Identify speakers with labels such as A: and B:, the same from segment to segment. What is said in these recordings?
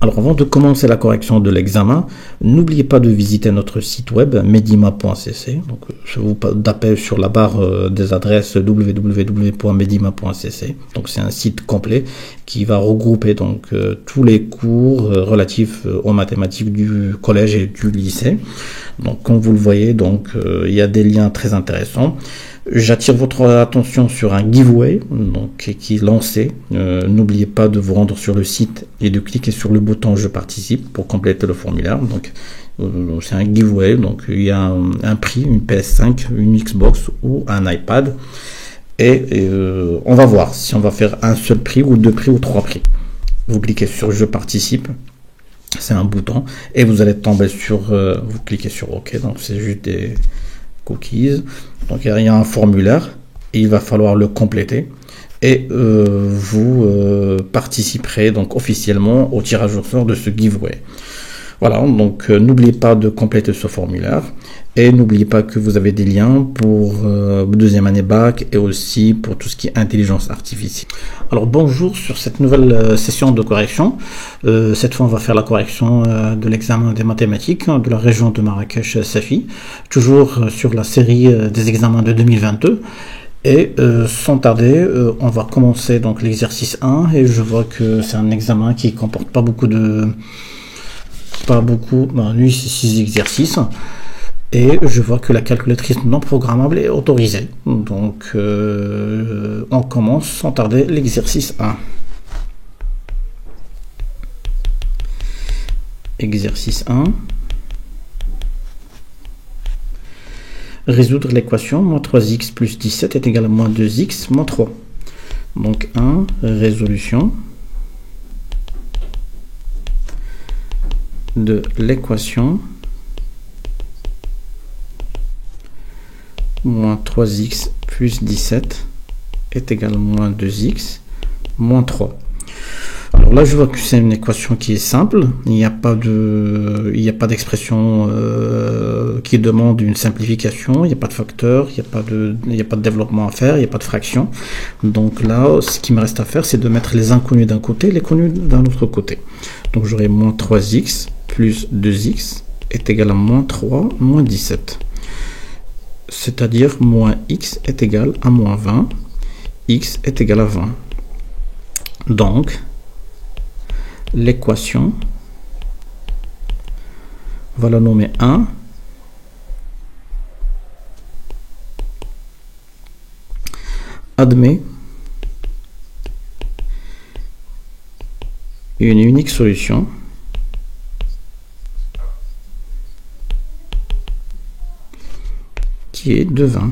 A: Alors avant de commencer la correction de l'examen, n'oubliez pas de visiter notre site web medima.cc. Donc je vous tape sur la barre des adresses www.medima.cc. Donc c'est un site complet qui va regrouper donc tous les cours relatifs aux mathématiques du collège et du lycée. Donc comme vous le voyez, donc il y a des liens très intéressants. J'attire votre attention sur un giveaway donc, qui est lancé. N'oubliez pas de vous rendre sur le site et de cliquer sur le bouton Je participe pour compléter le formulaire. Donc c'est un giveaway, donc il y a un prix, une PS5, une Xbox ou un iPad. Et on va voir si on va faire un seul prix ou deux prix ou trois prix. Vous cliquez sur Je participe. C'est un bouton et vous allez tomber sur vous cliquez sur OK, donc c'est juste des cookies. Donc il y a un formulaire et il va falloir le compléter et vous participerez donc officiellement au tirage au sort de ce giveaway. Voilà, donc n'oubliez pas de compléter ce formulaire et n'oubliez pas que vous avez des liens pour deuxième année bac et aussi pour tout ce qui est intelligence artificielle. Alors bonjour sur cette nouvelle session de correction. Cette fois on va faire la correction de l'examen des mathématiques de la région de Marrakech-Safi, toujours sur la série des examens de 2022. Et sans tarder, on va commencer donc l'exercice 1 et je vois que c'est un examen qui comporte pas beaucoup, lui c'est 6 exercices. Et je vois que la calculatrice non programmable est autorisée. Donc, on commence sans tarder l'exercice 1. Exercice 1. Résoudre l'équation moins 3x plus 17 est égal à moins 2x moins 3. Donc 1, résolution de l'équation moins 3x plus 17 est égal à moins 2x moins 3. Alors là, je vois que c'est une équation qui est simple. Il n'y a pas d'expression qui demande une simplification. Il n'y a pas de facteur. Il n'y a pas de développement à faire. Il n'y a pas de fraction. Donc là, ce qui me reste à faire, c'est de mettre les inconnus d'un côté, les connus d'un autre côté. Donc j'aurai moins 3x plus 2x est égal à moins 3 moins 17. C'est-à-dire moins x est égal à moins 20, x est égal à 20. Donc, l'équation, on va la nommer 1, admet une unique solution qui est de 20.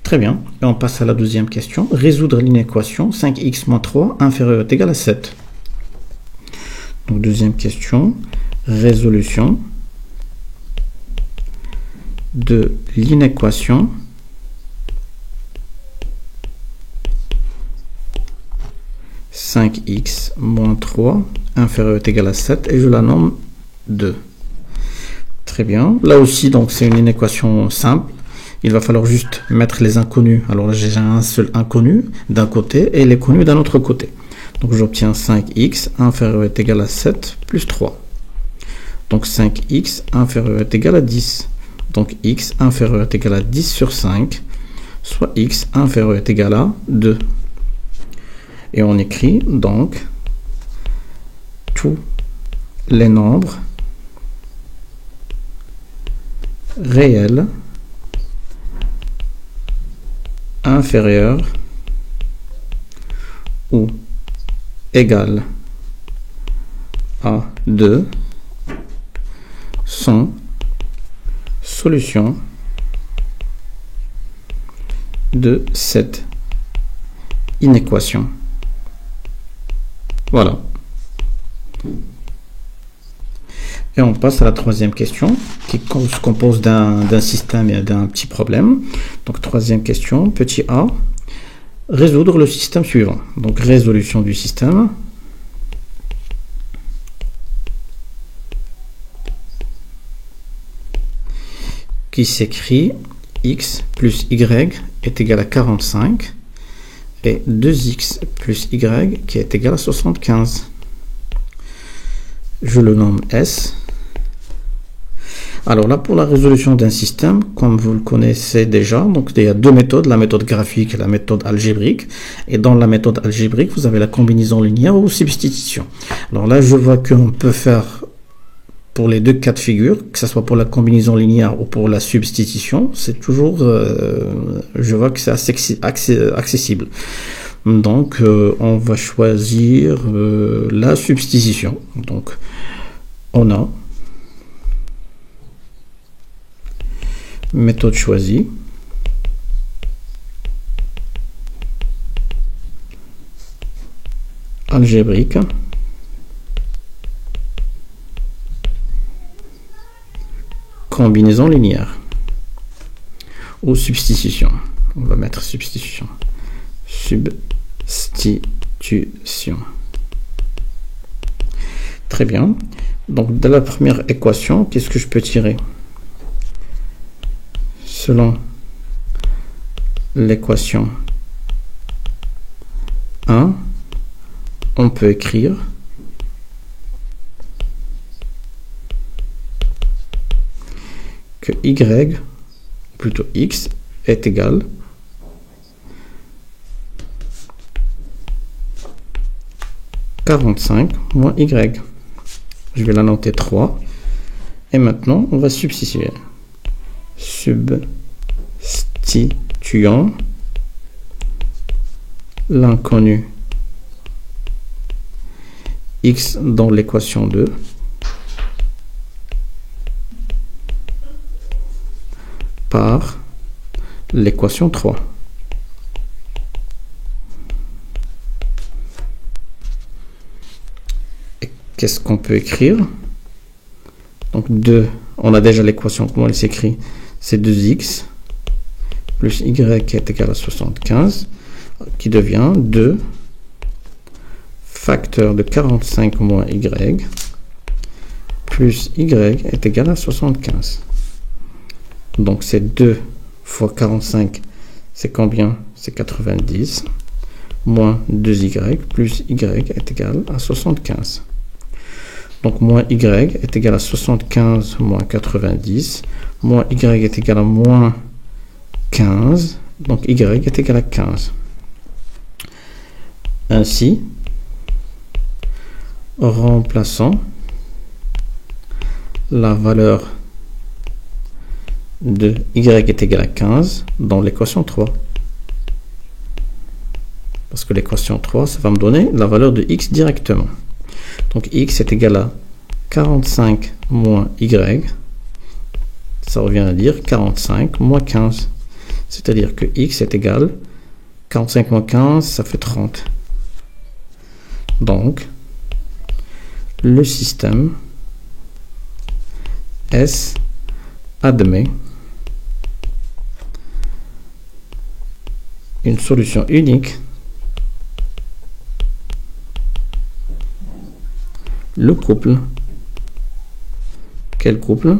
A: Très bien. Et on passe à la deuxième question. Résoudre l'inéquation 5x moins 3 inférieur est égal à 7. Donc deuxième question. Résolution de l'inéquation « 5x moins 3 inférieur est égal à 7 » et je la nomme 2. Très bien. Là aussi, donc c'est une équation simple. Il va falloir juste mettre les inconnus. Alors là, j'ai un seul inconnu d'un côté et les connus d'un autre côté. Donc j'obtiens 5x inférieur est égal à 7 plus 3. Donc 5x inférieur est égal à 10. Donc x inférieur est égal à 10 sur 5, soit x inférieur est égal à 2. Et on écrit donc tous les nombres réel inférieur ou égal à 2 sont solutions de cette inéquation. Voilà. Et on passe à la troisième question qui se compose d'un système et d'un petit problème. Donc troisième question, petit a, résoudre le système suivant. Donc résolution du système. Qui s'écrit x plus y est égal à 45 et 2x plus y qui est égal à 75. je le nomme S. Alors là, pour la résolution d'un système, comme vous le connaissez déjà, donc il y a deux méthodes, la méthode graphique et la méthode algébrique. Et dans la méthode algébrique, vous avez la combinaison linéaire ou substitution. Alors là, je vois qu'on peut faire pour les deux cas de figure, que ce soit pour la combinaison linéaire ou pour la substitution, c'est toujours, je vois que c'est assez accessible. Donc, on va choisir la substitution. Donc, on a méthode choisie. Algébrique. Combinaison linéaire. Ou substitution. On va mettre substitution. Substitution. Très bien. Donc, de la première équation, qu'est-ce que je peux tirer? Selon l'équation 1, on peut écrire que y, plutôt x, est égal à 45 moins y. Je vais la noter 3. Et maintenant, on va substituer. Substituant l'inconnu x dans l'équation 2 par l'équation 3. Et qu'est-ce qu'on peut écrire? Donc 2, on a déjà l'équation, comment elle s'écrit? C'est 2x plus y est égal à 75, qui devient 2 facteur de 45 moins y plus y est égal à 75. Donc c'est 2 fois 45, c'est combien? C'est 90, moins 2y plus y est égal à 75. Donc moins y est égal à 75 moins 90, moins y est égal à moins 15, donc y est égal à 15. Ainsi, remplaçant la valeur de y est égal à 15 dans l'équation 3. Parce que l'équation 3, ça va me donner la valeur de x directement. Donc x est égal à 45 moins y. Ça revient à dire 45 moins 15. C'est-à-dire que x est égal 45 moins 15, ça fait 30. Donc, le système S admet une solution unique, le couple. Quel couple?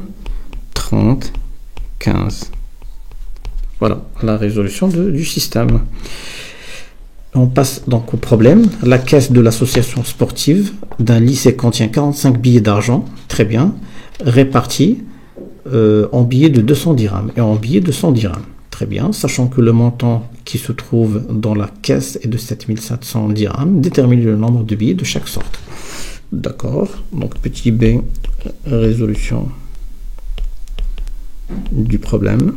A: 30, 15. Voilà la résolution du système. On passe donc au problème. La caisse de l'association sportive d'un lycée contient 45 billets d'argent, très bien, répartis en billets de 200 dirhams et en billets de 100 dirhams. Très bien, sachant que le montant qui se trouve dans la caisse est de 7700 dirhams, détermine le nombre de billets de chaque sorte. D'accord, donc petit b, résolution du problème.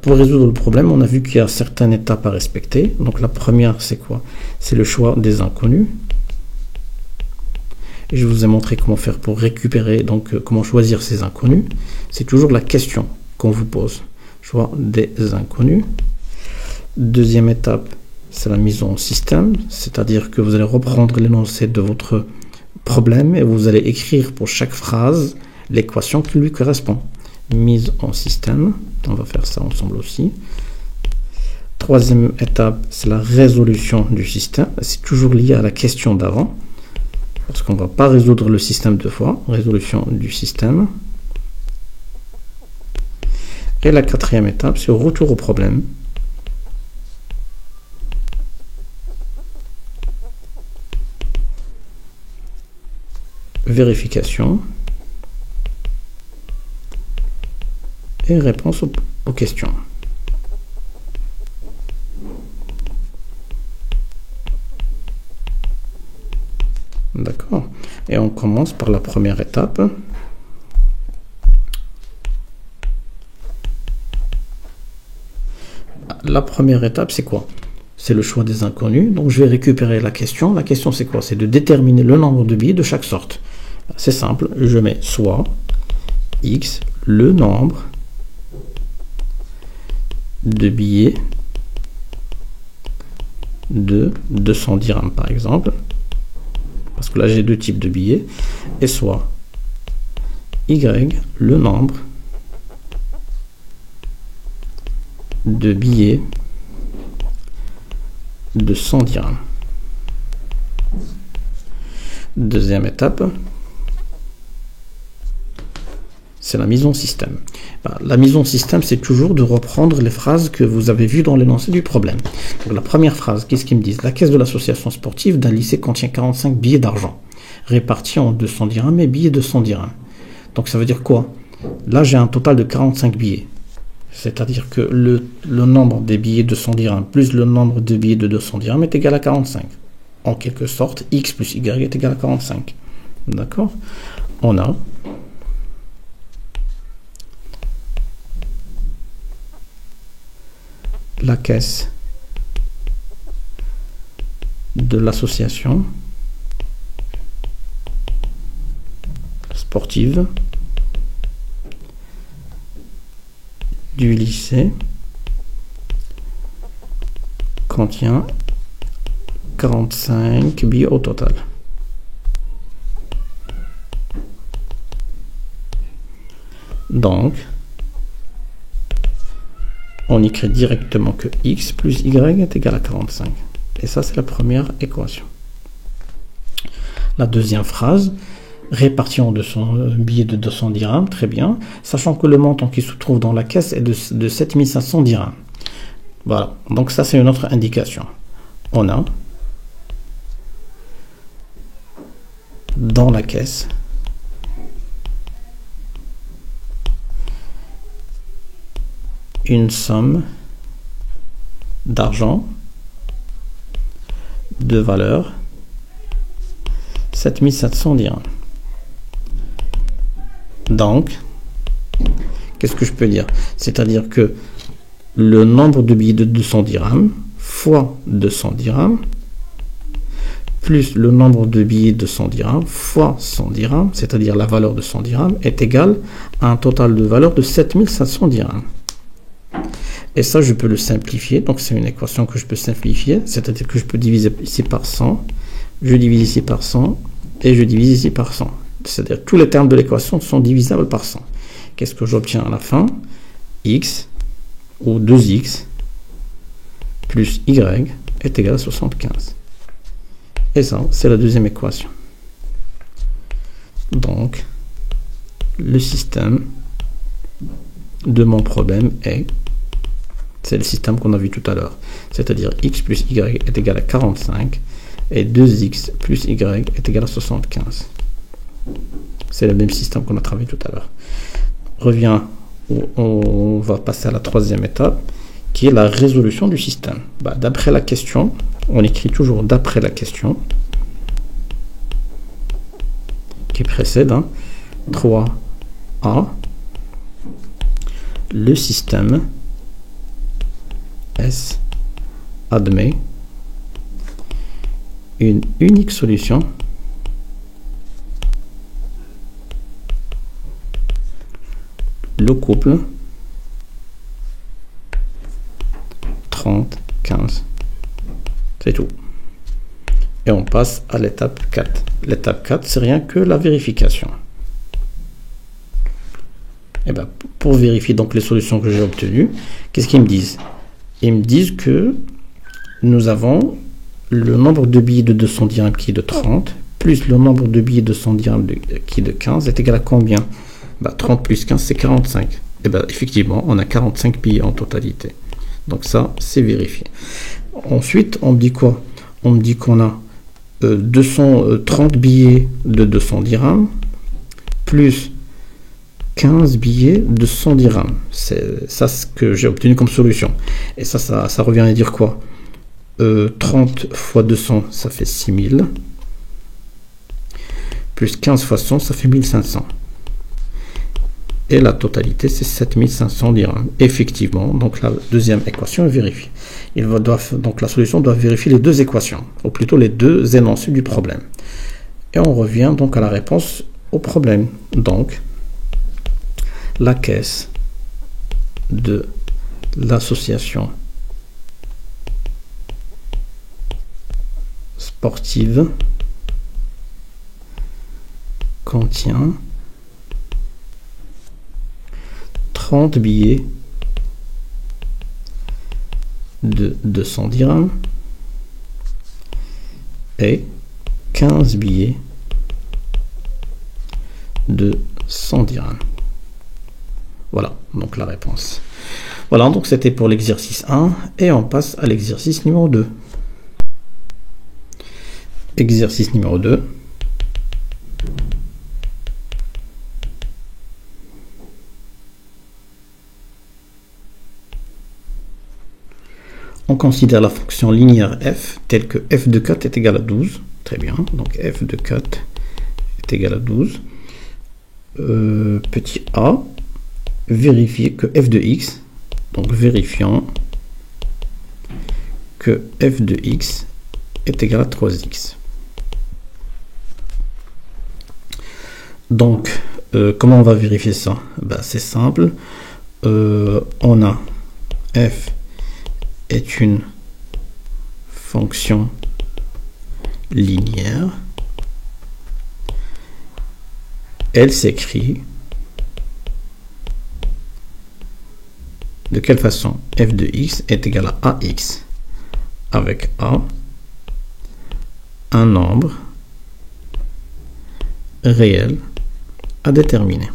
A: Pour résoudre le problème, on a vu qu'il y a certaines étapes à respecter. Donc la première, c'est quoi? C'est le choix des inconnus. Et je vous ai montré comment faire pour récupérer, donc comment choisir ces inconnus. C'est toujours la question qu'on vous pose. Choix des inconnus. Deuxième étape, c'est la mise en système, c'est-à-dire que vous allez reprendre l'énoncé de votre problème et vous allez écrire pour chaque phrase l'équation qui lui correspond. Mise en système, on va faire ça ensemble aussi. Troisième étape, c'est la résolution du système. C'est toujours lié à la question d'avant, parce qu'on ne va pas résoudre le système deux fois. Résolution du système. Et la quatrième étape, c'est le retour au problème. vérification et réponse aux questions. D'accord. Et on commence par la première étape. La première étape, c'est quoi? C'est le choix des inconnus. Donc, je vais récupérer la question. La question, c'est quoi? C'est de déterminer le nombre de billets de chaque sorte. C'est simple. Je mets soit X, le nombre de billets de 200 dirhams, par exemple. Parce que là, j'ai deux types de billets. Et soit Y, le nombre de billets de 100 dirhams. Deuxième étape, c'est la mise en système. La mise en système, c'est toujours de reprendre les phrases que vous avez vues dans l'énoncé du problème. Donc, la première phrase, qu'est-ce qu'ils me disent? La caisse de l'association sportive d'un lycée contient 45 billets d'argent, répartis en 200 dirhams et billets de 100 dirhams. Donc ça veut dire quoi? Là, j'ai un total de 45 billets. C'est-à-dire que le nombre des billets de 100 dirhams plus le nombre de billets de 200 dirhams est égal à 45. En quelque sorte, X plus Y est égal à 45. D'accord? On a la caisse de l'association sportive du lycée contient 45 billets au total. Donc, on écrit directement que X plus Y est égal à 45. Et ça, c'est la première équation. La deuxième phrase, répartie en 200 billets de 200 dirhams, très bien, sachant que le montant qui se trouve dans la caisse est de 7500 dirhams. Voilà, donc ça, c'est une autre indication. On a dans la caisse une somme d'argent de valeur 7700 dirhams. Donc, qu'est-ce que je peux dire? C'est-à-dire que le nombre de billets de 200 dirhams fois 200 dirhams plus le nombre de billets de 100 dirhams fois 100 dirhams, c'est-à-dire la valeur de 100 dirhams, est égal à un total de valeur de 7500 dirhams. Et ça, je peux le simplifier. Donc, c'est une équation que je peux simplifier. C'est-à-dire que je peux diviser ici par 100. Je divise ici par 100. Et je divise ici par 100. C'est-à-dire que tous les termes de l'équation sont divisables par 100. Qu'est-ce que j'obtiens à la fin? X ou 2x plus y est égal à 75. Et ça, c'est la deuxième équation. Donc, le système de mon problème c'est le système qu'on a vu tout à l'heure. C'est-à-dire x plus y est égal à 45 et 2x plus y est égal à 75. C'est le même système qu'on a travaillé tout à l'heure. On va passer à la troisième étape, qui est la résolution du système. D'après la question, on écrit toujours d'après la question qui précède 3A. Le système S admet une unique solution le couple 30, 15. C'est tout. Et on passe à l'étape 4. L'étape 4, c'est rien que la vérification. Et pour vérifier donc les solutions que j'ai obtenues, qu'est-ce qu'ils me disent? Ils me disent que nous avons le nombre de billets de 200 dirhams qui est de 30, plus le nombre de billets de 100 dirhams qui est de 15, est égal à combien? 30 plus 15, c'est 45. Et effectivement, on a 45 billets en totalité. Donc ça, c'est vérifié. Ensuite, on me dit quoi? On me dit qu'on a 230 billets de 200 dirhams plus 15 billets de 100 dirhams. C'est ça ce que j'ai obtenu comme solution. Et ça revient à dire quoi? 30 fois 200, ça fait 6000. Plus 15 fois 100, ça fait 1500. Et la totalité, c'est 7500 dirhams. Effectivement, donc la deuxième équation est vérifiée. Donc la solution doit vérifier les deux équations, ou plutôt les deux énoncés du problème. Et on revient donc à la réponse au problème. Donc, la caisse de l'association sportive contient 30 billets de 200 dirhams et 15 billets de 100 dirhams. Voilà, donc la réponse. Voilà, donc c'était pour l'exercice 1 et on passe à l'exercice numéro 2. Exercice numéro 2. On considère la fonction linéaire f telle que f de 4 est égal à 12. Très bien, donc f de 4 est égal à 12. Petit a, vérifier que f de x, donc vérifiant que f de x est égal à 3x. Donc, comment on va vérifier ça? Ben, c'est simple. On a f est une fonction linéaire. Elle s'écrit de quelle façon? F de x est égal à ax, avec a un nombre réel à déterminer.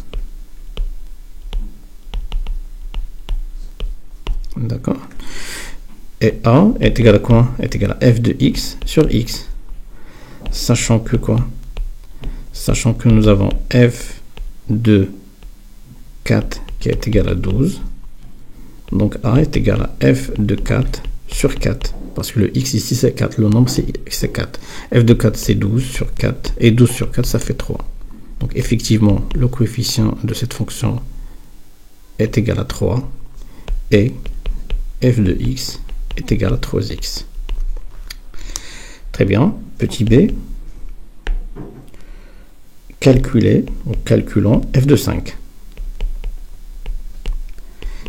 A: D'accord? Et a est égal à quoi? Est égal à f de x sur x. Sachant que quoi? Sachant que nous avons f de 4 qui est égal à 12. Donc a est égal à f de 4 sur 4. Parce que le x ici c'est 4, le nombre c'est 4. F de 4 c'est 12 sur 4. Et 12 sur 4 ça fait 3. Donc effectivement le coefficient de cette fonction est égal à 3. Et f de x est égal à 3x. Très bien. Petit b. Calculer, ou calculons f de 5.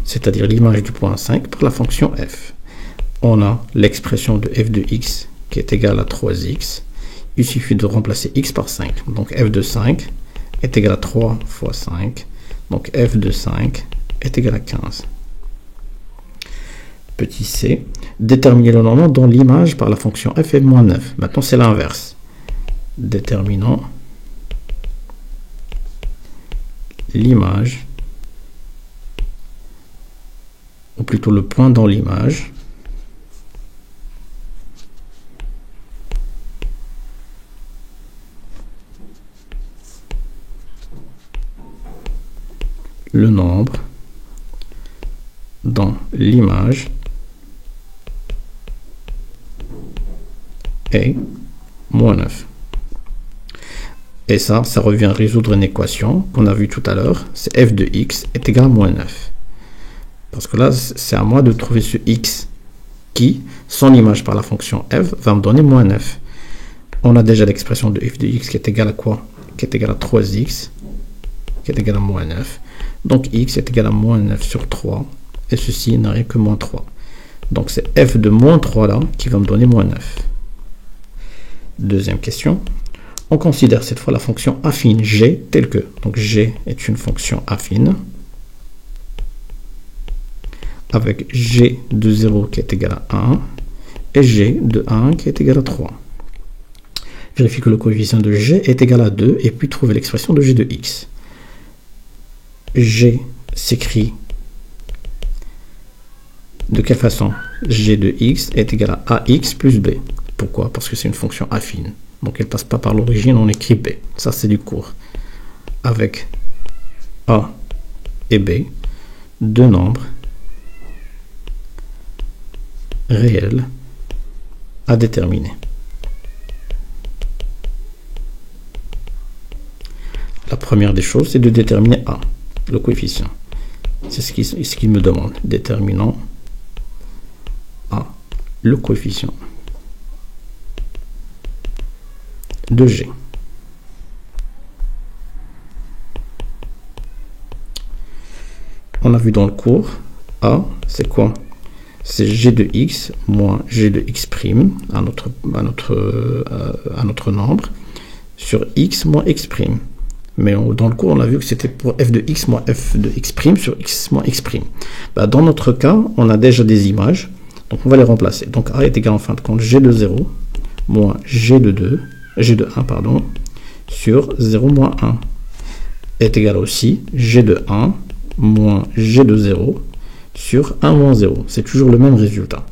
A: C'est-à-dire l'image du point 5 pour la fonction f. On a l'expression de f de x qui est égale à 3x. Il suffit de remplacer x par 5. Donc f de 5 est égal à 3 fois 5. Donc f de 5 est égal à 15. Petit c, déterminer le nombre dont l'image par la fonction f est moins 9. Maintenant, c'est l'inverse. Déterminons l'image, ou plutôt le point dans l'image, le nombre dans l'image est moins 9. Et ça revient à résoudre une équation qu'on a vue tout à l'heure. C'est f de x est égal à moins 9. Parce que là, c'est à moi de trouver ce x qui, son image par la fonction f, va me donner moins 9. On a déjà l'expression de f de x qui est égal à quoi? Qui est égal à 3x, qui est égal à moins 9. Donc x est égal à moins 9 sur 3. Et ceci n'a rien que moins 3. Donc c'est f de moins 3 là qui va me donner moins 9. Deuxième question. On considère cette fois la fonction affine g telle que, donc g est une fonction affine avec g de 0 qui est égal à 1 et g de 1 qui est égal à 3. Vérifie que le coefficient de g est égal à 2 et puis trouver l'expression de g de x. G s'écrit de quelle façon? G de x est égal à ax plus b. Pourquoi? Parce que c'est une fonction affine. Donc elle passe pas par l'origine, on écrit B. Ça c'est du cours. Avec A et B, deux nombres réels à déterminer. La première des choses, c'est de déterminer A, le coefficient. C'est ce qu'il me demande. Déterminant A, le coefficient de G. On a vu dans le cours, A, c'est quoi? C'est G de X moins G de X', un autre nombre, sur X moins X'. Mais dans le cours, on a vu que c'était pour f de X moins f de X' sur X moins X'. Bah, dans notre cas, on a déjà des images, donc on va les remplacer. Donc A est égal en fin de compte G de 0 moins G de 1, pardon, sur 0 moins 1 est égal aussi G de 1 moins G de 0 sur 1 moins 0. C'est toujours le même résultat.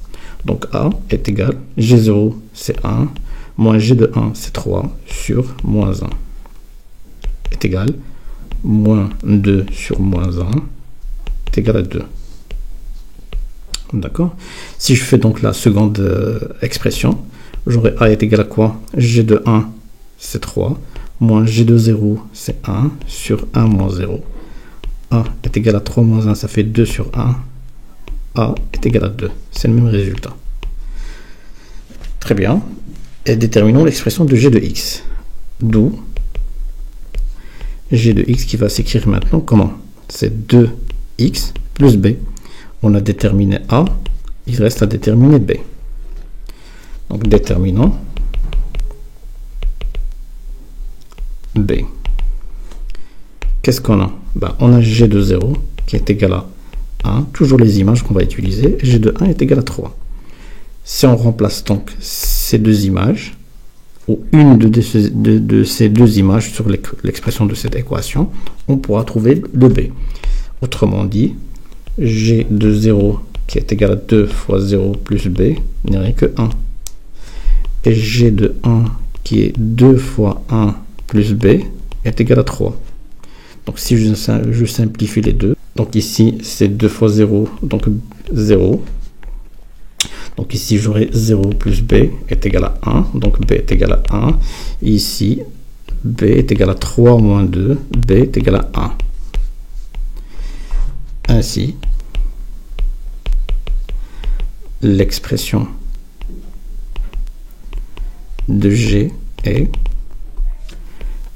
A: Donc A est égal, G0 c'est 1, moins G de 1 c'est 3, sur moins 1 est égal, moins 2 sur moins 1 est égal à 2. D'accord? Si je fais donc la seconde expression, j'aurai A est égal à quoi? G de 1 c'est 3, moins G de 0 c'est 1, sur 1 moins 0. A est égal à 3 moins 1, ça fait 2 sur 1. A est égal à 2. C'est le même résultat. Très bien. Et déterminons l'expression de G de X. D'où G de X qui va s'écrire maintenant comment? C'est 2X plus B. On a déterminé A, il reste à déterminer B. Donc déterminons B. Qu'est-ce qu'on a? Ben, on a G de 0 qui est égal à 1, toujours les images qu'on va utiliser, G de 1 est égal à 3. Si on remplace donc ces deux images, ou une de ces deux images sur l'expression de cette équation, on pourra trouver le B. Autrement dit, G de 0 qui est égal à 2 fois 0 plus B n'est rien que 1. Et G de 1 qui est 2 fois 1 plus B est égal à 3. Donc si je simplifie les deux, donc ici c'est 2 fois 0, donc 0. Donc ici j'aurai 0 plus B est égal à 1, donc B est égal à 1. Et ici B est égal à 3 moins 2, B est égal à 1. Ainsi, l'expression de G est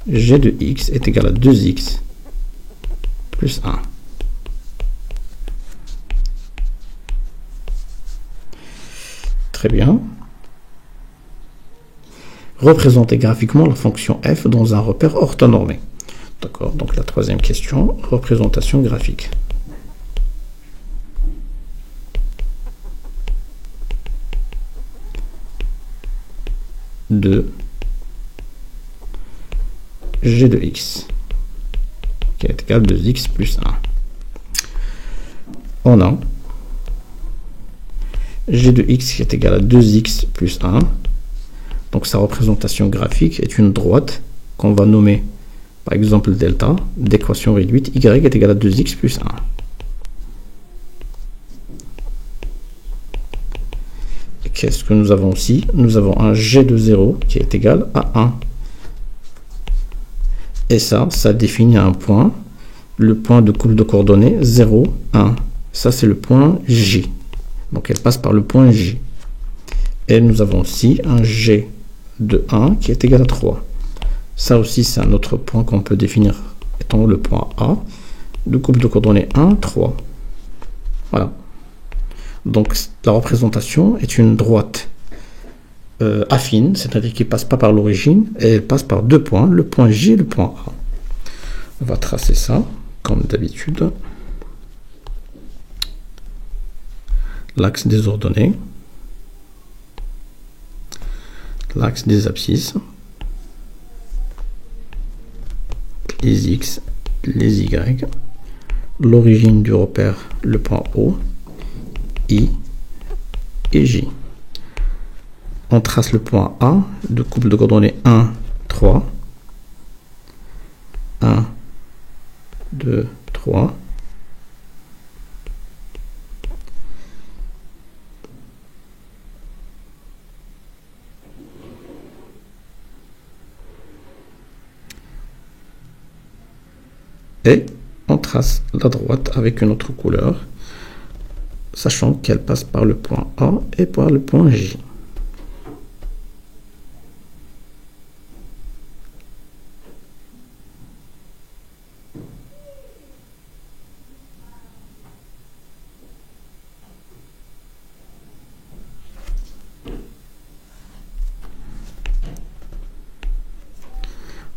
A: G de X est égal à 2X plus 1. Très bien. Représenter graphiquement la fonction f dans un repère orthonormé. D'accord, donc la troisième question, représentation graphique. De G de X qui est égal à 2X plus 1. On a G de X qui est égal à 2X plus 1. Donc sa représentation graphique est une droite qu'on va nommer par exemple delta d'équation réduite Y est égal à 2X plus 1. Et qu'est-ce que nous avons aussi? Nous avons un G de 0 qui est égal à 1. Et ça définit un point, le point de couple de coordonnées 0, 1. Ça, c'est le point J. Donc, elle passe par le point J. Et nous avons aussi un G de 1 qui est égal à 3. Ça aussi, c'est un autre point qu'on peut définir étant le point A, de couple de coordonnées 1, 3. Voilà. Donc, la représentation est une droite affine, c'est-à-dire qu'il ne passe pas par l'origine, et elle passe par deux points, le point J et le point A. On va tracer ça, comme d'habitude. L'axe des ordonnées, l'axe des abscisses, les X, les Y, l'origine du repère, le point O, I et J. On trace le point A de couple de coordonnées 1, 3. 1, 2, 3. Et on trace la droite avec une autre couleur, sachant qu'elle passe par le point A et par le point J.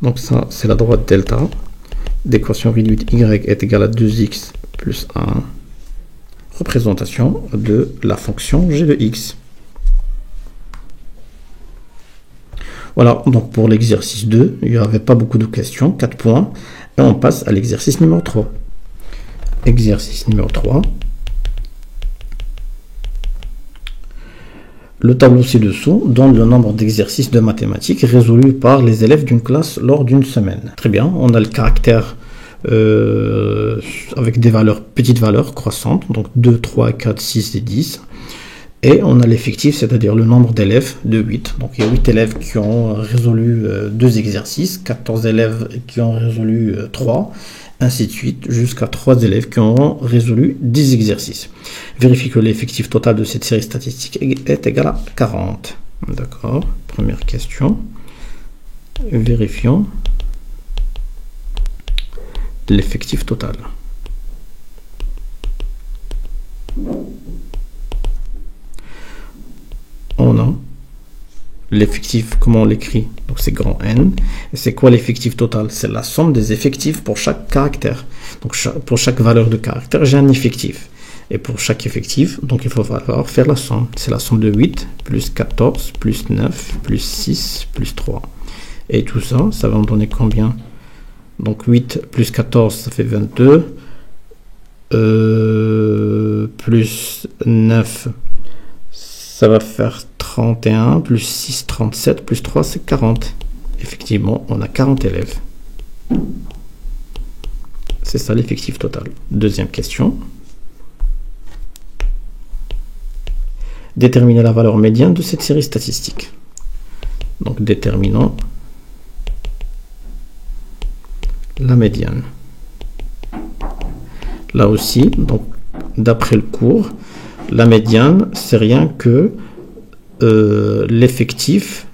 A: Donc ça, c'est la droite delta. D'équation réduite y est égale à 2x plus 1. Représentation de la fonction g de x. Voilà, donc pour l'exercice 2, il n'y avait pas beaucoup de questions, 4 points. Et on passe à l'exercice numéro 3. Exercice numéro 3. Le tableau ci-dessous donne le nombre d'exercices de mathématiques résolus par les élèves d'une classe lors d'une semaine. Très bien, on a le caractère avec des valeurs, petites valeurs croissantes, donc 2, 3, 4, 6 et 10. Et on a l'effectif, c'est-à-dire le nombre d'élèves de 8. Donc il y a 8 élèves qui ont résolu 2 exercices, 14 élèves qui ont résolu 3, ainsi de suite, jusqu'à 3 élèves qui ont résolu 10 exercices. Vérifie que l'effectif total de cette série statistique est égal à 40. D'accord, première question. Vérifions l'effectif total. On a l'effectif, comment on l'écrit? Donc c'est grand N. Et c'est quoi l'effectif total? C'est la somme des effectifs pour chaque caractère. Donc pour chaque valeur de caractère, j'ai un effectif. Et pour chaque effectif, donc il faut falloir faire la somme. C'est la somme de 8 plus 14 plus 9 plus 6 plus 3. Et tout ça, ça va me donner combien? Donc 8 plus 14, ça fait 22. Plus 9, ça va faire 31, plus 6, 37, plus 3, c'est 40. Effectivement, on a 40 élèves. C'est ça l'effectif total. Deuxième question. Déterminer la valeur médiane de cette série statistique. Donc déterminons la médiane. Là aussi, donc d'après le cours, la médiane, c'est rien que l'effectif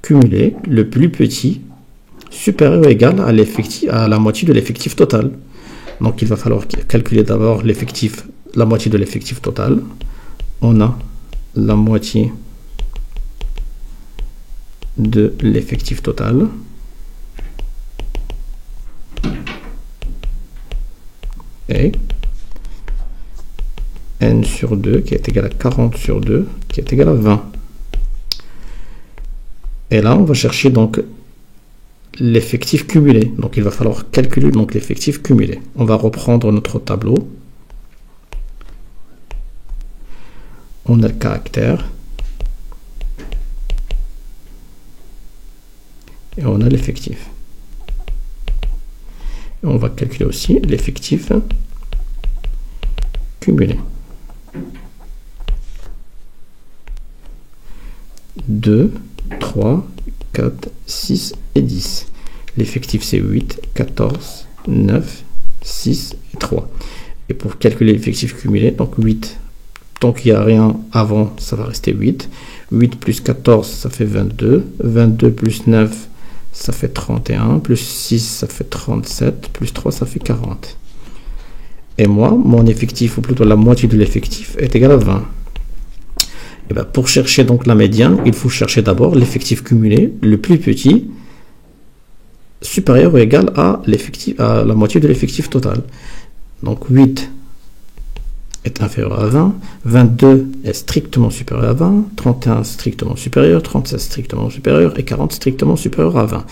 A: cumulé le plus petit supérieur ou égal à l'effectif, à la moitié de l'effectif total. Donc il va falloir calculer d'abord l'effectif, la moitié de l'effectif total. On a la moitié de l'effectif total. Et n sur 2 qui est égal à 40 sur 2 qui est égal à 20. Et là, on va chercher donc l'effectif cumulé. Donc il va falloir calculer donc l'effectif cumulé. On va reprendre notre tableau. On a le caractère. Et on a l'effectif. Et on va calculer aussi l'effectif cumulé. 2, 3, 4, 6 et 10. L'effectif c'est 8, 14, 9, 6 et 3. Et pour calculer l'effectif cumulé, donc 8, tant qu'il n'y a rien avant, ça va rester 8. 8 plus 14, ça fait 22. 22 plus 9, ça fait 31. Plus 6, ça fait 37. Plus 3, ça fait 40. Et moi, mon effectif, ou plutôt la moitié de l'effectif, est égal à 20. Et bien, pour chercher donc la médiane, il faut chercher d'abord l'effectif cumulé le plus petit, supérieur ou égal à la moitié de l'effectif total. Donc 8 est inférieur à 20, 22 est strictement supérieur à 20, 31 strictement supérieur, 37 strictement supérieur et 40 strictement supérieur à 20.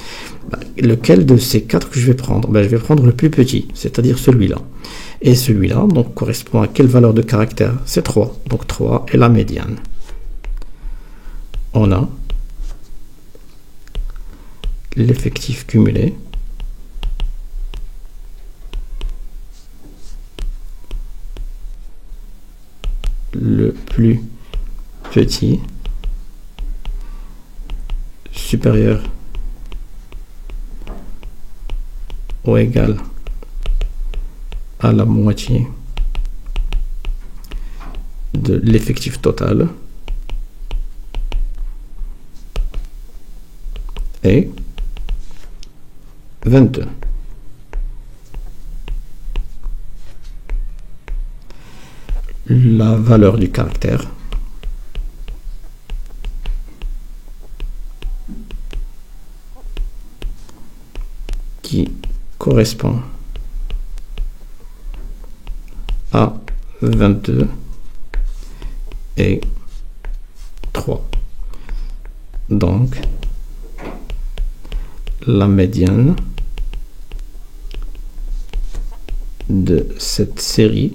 A: Ben, lequel de ces quatre que je vais prendre? Ben, je vais prendre le plus petit, c'est-à-dire celui-là. Et celui-là donc correspond à quelle valeur de caractère? C'est 3. Donc 3 est la médiane. on a l'effectif cumulé le plus petit supérieur ou égal à la moitié de l'effectif total et 22. La valeur du caractère qui correspond à 22 et 3. Donc, la médiane de cette série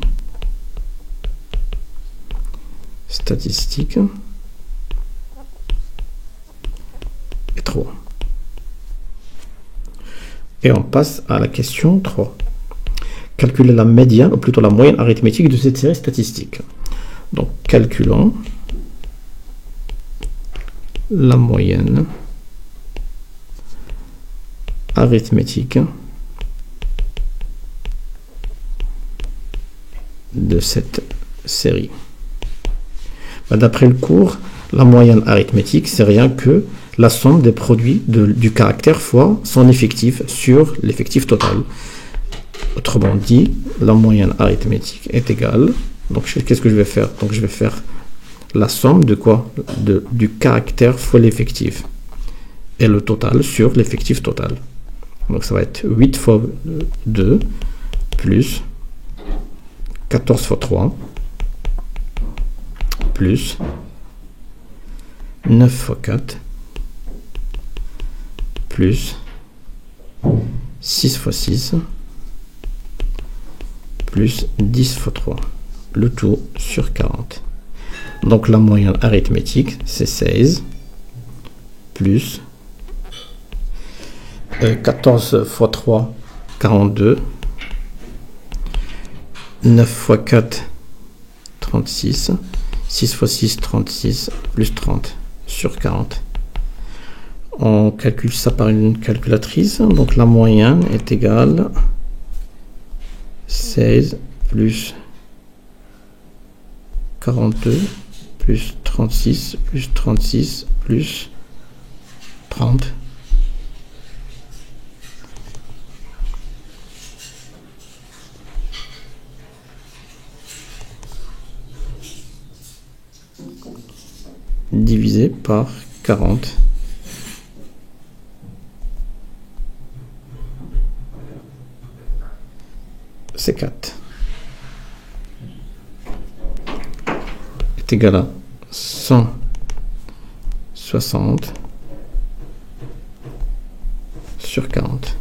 A: statistique est 3. Et on passe à la question 3. Calculer la médiane, ou plutôt la moyenne arithmétique de cette série statistique. Donc, calculons la moyenne arithmétique de cette série. D'après le cours, la moyenne arithmétique, c'est rien que la somme des produits du caractère fois son effectif sur l'effectif total. Autrement dit, la moyenne arithmétique est égale. Donc, qu'est-ce que je vais faire? Donc, je vais faire la somme de quoi? Du caractère fois l'effectif. Et le total sur l'effectif total. Donc, ça va être 8 fois 2 plus 14 fois 3 plus 9 fois 4 plus 6 fois 6 plus 10 fois 3. Le tout sur 40. Donc la moyenne arithmétique, c'est 16 plus 14 fois 3, 42. 9 fois 4, 36. 6 fois 6, 36, plus 30 sur 40. On calcule ça par une calculatrice. Donc la moyenne est égale 16 plus 42 plus 36 plus 36 plus 30. Divisé par 40. C'est 4. Est égal à 160 sur 40.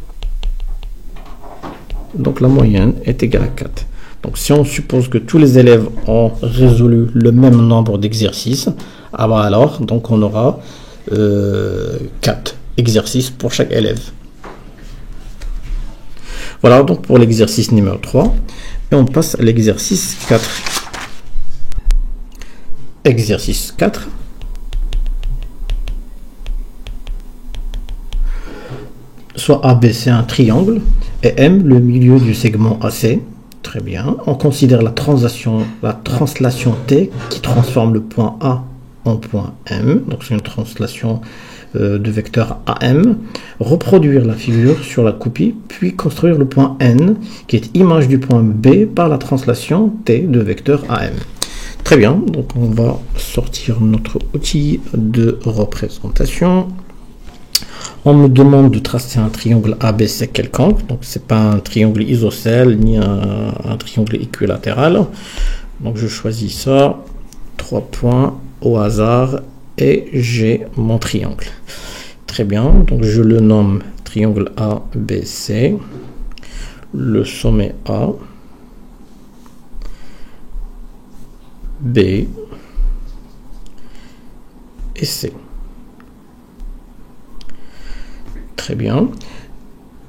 A: Donc la moyenne est égale à 4. Donc si on suppose que tous les élèves ont résolu le même nombre d'exercices, alors donc on aura 4 exercices pour chaque élève. Voilà donc pour l'exercice numéro 3. Et on passe à l'exercice 4. Exercice 4. Soit ABC un triangle et M le milieu du segment AC. Très bien. On considère la translation T qui transforme le point A en point M. Donc c'est une translation de vecteur AM. Reproduire la figure sur la copie, puis construire le point N qui est image du point B par la translation T de vecteur AM. Très bien. Donc on va sortir notre outil de représentation. On me demande de tracer un triangle ABC quelconque, donc c'est pas un triangle isocèle ni un triangle équilatéral. Donc je choisis ça, 3 points au hasard et j'ai mon triangle. Très bien, donc je le nomme triangle ABC, le sommet A, B et C. Très bien.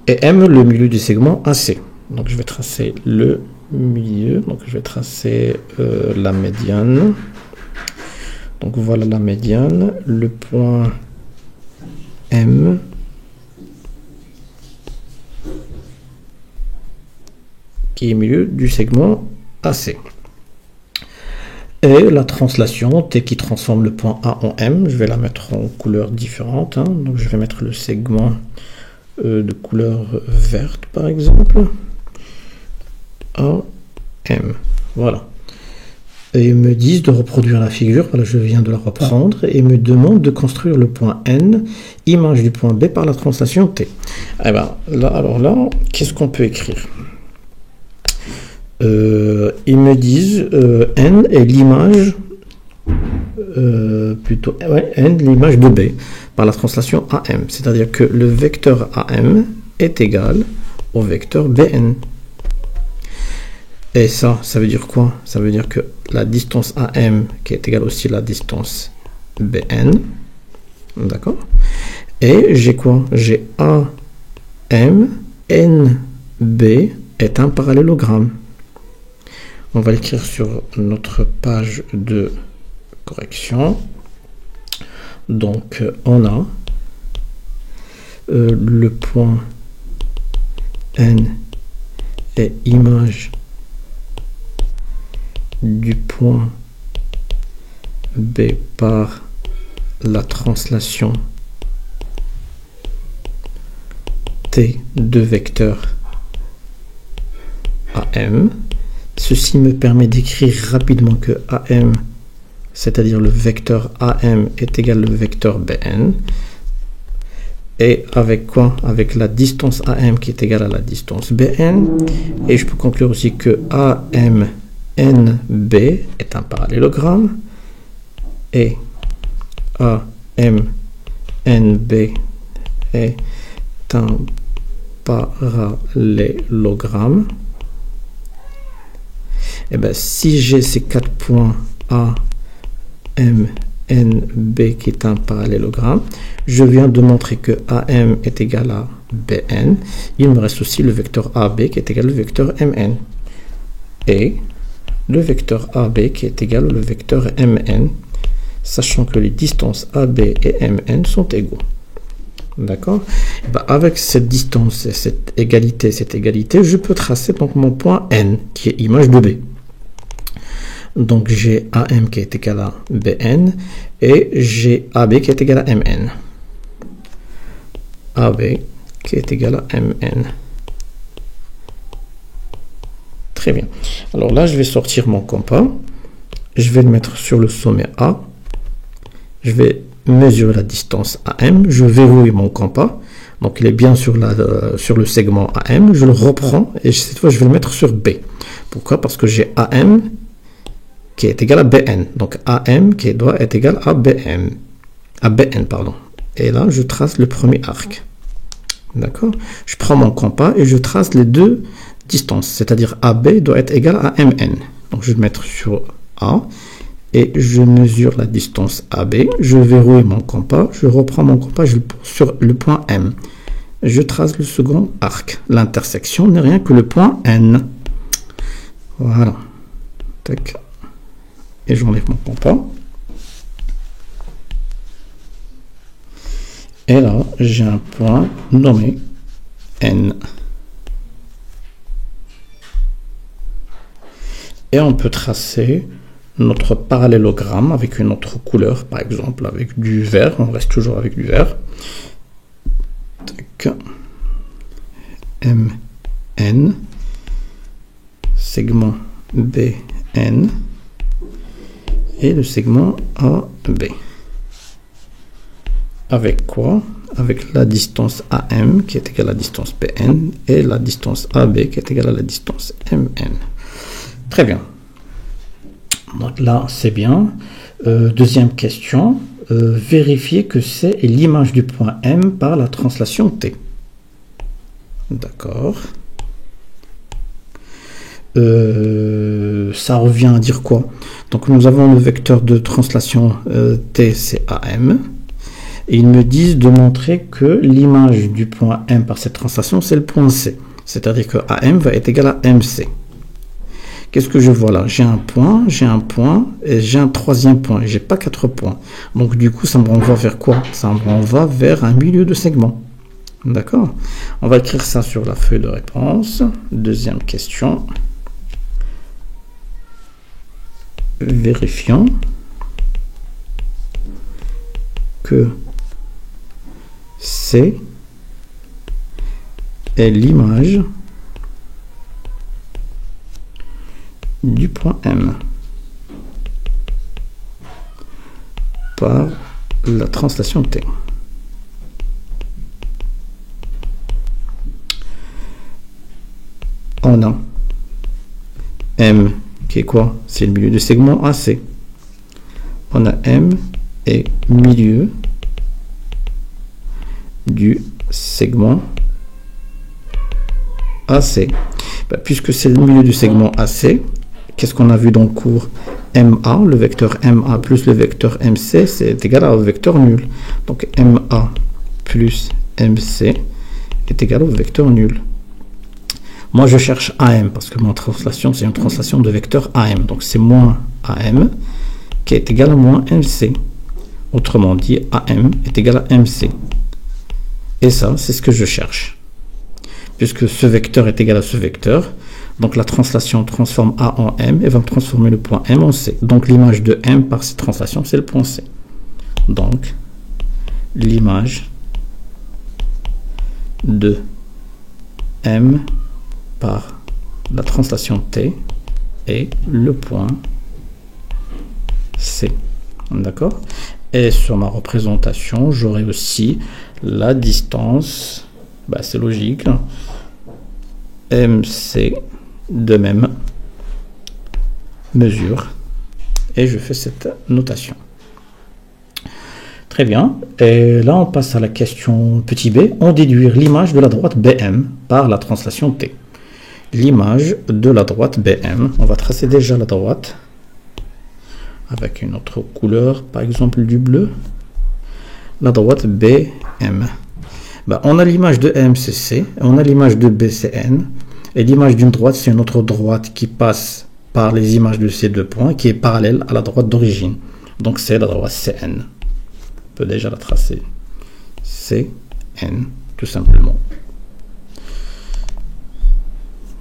A: Et M, le milieu du segment AC. Donc je vais tracer le milieu. Donc je vais tracer la médiane. Donc voilà la médiane. Le point M. Qui est au milieu du segment AC. Et la translation T qui transforme le point A en M, je vais la mettre en couleur différente. Donc je vais mettre le segment de couleur verte par exemple. A, M. Voilà. Et ils me disent de reproduire la figure. Voilà, je viens de la reprendre. Et ils me demandent de construire le point N, image du point B par la translation T. Eh ben, alors là, qu'est-ce qu'on peut écrire? Ils me disent N est l'image N l'image de B par la translation AM, c'est-à-dire que le vecteur AM est égal au vecteur BN. Et ça veut dire quoi? Ça veut dire que la distance AM qui est égale aussi à la distance BN, d'accord? Et j'ai quoi? J'ai AM, NB est un parallélogramme. On va l'écrire sur notre page de correction. Donc, on a le point N est image du point B par la translation T de vecteur AM. Ceci me permet d'écrire rapidement que AM, c'est-à-dire le vecteur AM, est égal au vecteur BN. Et avec quoi? Avec la distance AM qui est égale à la distance BN. Et je peux conclure aussi que AM, NB est un parallélogramme. Et AM, NB est un parallélogramme. Et bien, si j'ai ces 4 points A, M, N, B qui est un parallélogramme, je viens de montrer que AM est égal à BN. Il me reste aussi le vecteur AB qui est égal au vecteur MN. Et le vecteur AB qui est égal au vecteur MN, sachant que les distances AB et MN sont égaux. D'accord? Avec cette distance et cette égalité, je peux tracer donc mon point N qui est image de B. Donc j'ai AM qui est égal à BN et j'ai AB qui est égal à MN. AB qui est égal à MN. Très bien. Alors là, je vais sortir mon compas. Je vais le mettre sur le sommet A. Je vais mesurer la distance AM. Je verrouille mon compas. Donc il est bien sur le segment AM. Je le reprends et cette fois, je vais le mettre sur B. Pourquoi? Parce que j'ai AM qui est égal à BN. Donc AM qui doit être égal à BN, pardon. Et là, je trace le premier arc. D'accord? Je prends mon compas et je trace les deux distances, c'est-à-dire AB doit être égal à MN. Donc je vais le mettre sur A et je mesure la distance AB. Je verrouille mon compas, je reprends mon compas, je le pose sur le point M. Je trace le second arc. L'intersection n'est rien que le point N. Voilà. Tac. Et j'enlève mon compas. Et là, j'ai un point nommé N. Et on peut tracer notre parallélogramme avec une autre couleur, par exemple avec du vert. On reste toujours avec du vert. Tac. MN, segment BN et le segment AB. Avec quoi? Avec la distance AM qui est égale à la distance BN et la distance AB qui est égale à la distance MN. Très bien. Donc là, c'est bien. Deuxième question. Vérifier que c'est l'image du point M par la translation T. D'accord. Ça revient à dire quoi? Donc nous avons le vecteur de translation T, c'est AM. Et ils me disent de montrer que l'image du point M par cette translation, c'est le point C. C'est-à-dire que AM va être égal à MC. Qu'est-ce que je vois là? J'ai un point et j'ai un troisième point. J'ai pas 4 points. Donc du coup, ça me renvoie vers quoi? Ça me renvoie vers un milieu de segment. D'accord? On va écrire ça sur la feuille de réponse. Deuxième question. Vérifions que C est l'image du point M par la translation T. On a M qui est quoi? C'est le milieu du segment AC. On a M et milieu du segment AC. Puisque c'est le milieu du segment AC, qu'est-ce qu'on a vu dans le cours? MA, le vecteur MA plus le vecteur MC, c'est égal au vecteur nul. Donc MA plus MC est égal au vecteur nul. Moi, je cherche AM parce que mon translation, c'est une translation de vecteur AM. Donc, c'est moins AM qui est égal à moins MC. Autrement dit, AM est égal à MC. Et ça, c'est ce que je cherche. Puisque ce vecteur est égal à ce vecteur, donc la translation transforme A en M et va me transformer le point M en C. Donc, l'image de M par cette translation, c'est le point C. Donc, l'image de M par la translation T et le point C. D'accord? Et sur ma représentation, j'aurai aussi la distance, c'est logique, MC de même mesure. Et je fais cette notation. Très bien. Et là, on passe à la question petit b. On déduire l'image de la droite BM par la translation T. L'image de la droite BM. On va tracer déjà la droite avec une autre couleur, par exemple du bleu. La droite BM. On a l'image de MCC, on a l'image de BCN, et l'image d'une droite, c'est une autre droite qui passe par les images de ces deux points, qui est parallèle à la droite d'origine. Donc c'est la droite CN. On peut déjà la tracer. CN, tout simplement.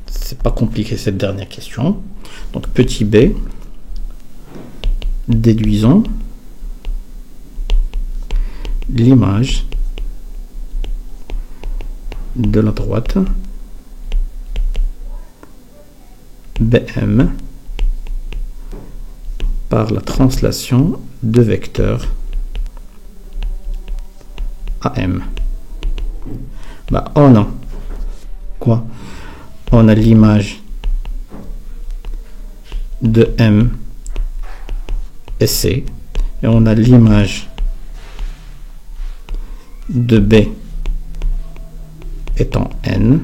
A: C'est pas compliqué cette dernière question. Donc petit b, déduisons l'image de la droite BM par la translation de vecteur AM. On a quoi? On a l'image de M et C, et on a l'image de B étant N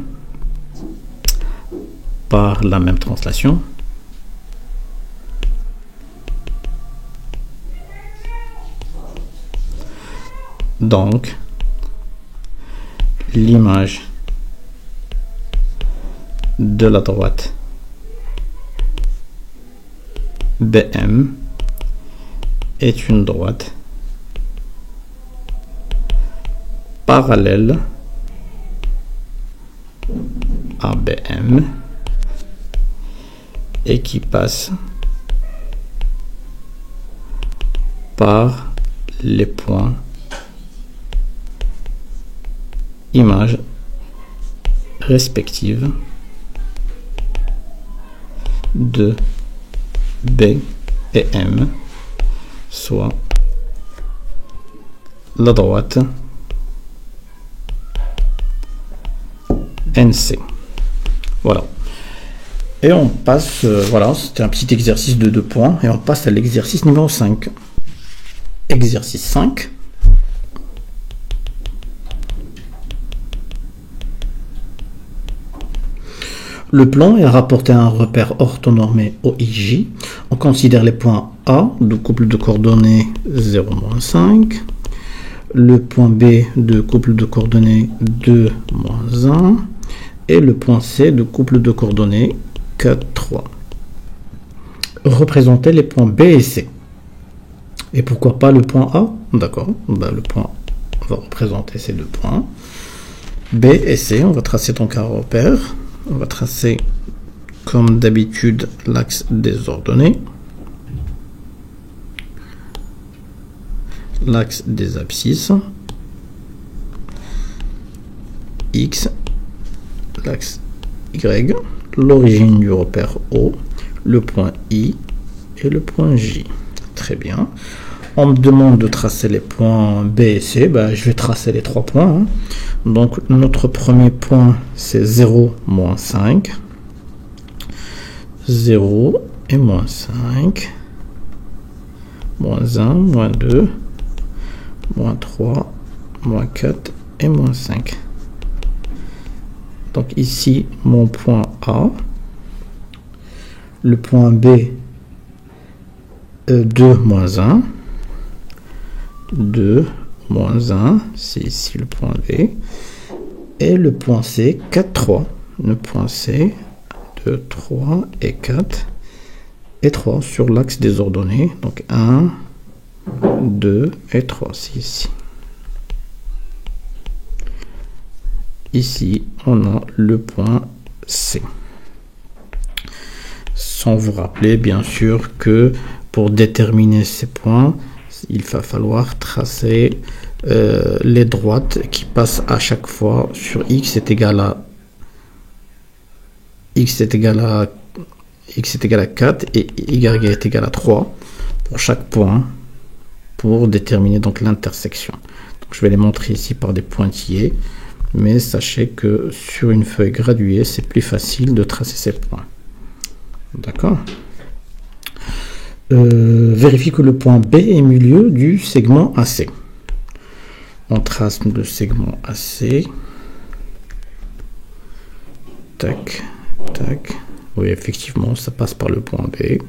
A: par la même translation. Donc, l'image de la droite BM est une droite parallèle à BM et qui passe par les points images respectives de B et M, soit la droite NC. Voilà. Et on passe, voilà, c'était un petit exercice de 2 points, et on passe à l'exercice numéro 5. Exercice 5. Le plan est rapporté à un repère orthonormé OIJ. On considère les points A, de couple de coordonnées 0-5, le point B de couple de coordonnées 2, moins 1, et le point C de couple de coordonnées 4, 3. Représenter les points B et C. Et pourquoi pas le point A? D'accord, le point A va représenter ces deux points. B et C, on va tracer donc un repère. On va tracer comme d'habitude l'axe des ordonnées, l'axe des abscisses, X, l'axe Y, l'origine du repère O, le point I et le point J. Très bien. On me demande de tracer les points B et C. Je vais tracer les trois points. Donc notre premier point c'est 0, moins 5. 0 et moins 5. Moins 1, moins 2, moins 3, moins 4 et moins 5. Donc ici mon point A. Le point B, 2, moins 1. 2, moins 1, c'est ici le point B. Et le point C, 4, 3. Le point C, 2, 3 et 4 et 3 sur l'axe des ordonnées. Donc 1, 2 et 3, c'est ici. Ici, on a le point C. Sans vous rappeler, bien sûr, que pour déterminer ces points, il va falloir tracer les droites qui passent à chaque fois sur x est égal à 4 et y est égal à 3 pour chaque point pour déterminer donc l'intersection. Donc je vais les montrer ici par des pointillés, mais sachez que sur une feuille graduée c'est plus facile de tracer ces points. D'accord. Vérifie que le point B est milieu du segment AC. On trace le segment AC. Tac, tac. Oui, effectivement, ça passe par le point B.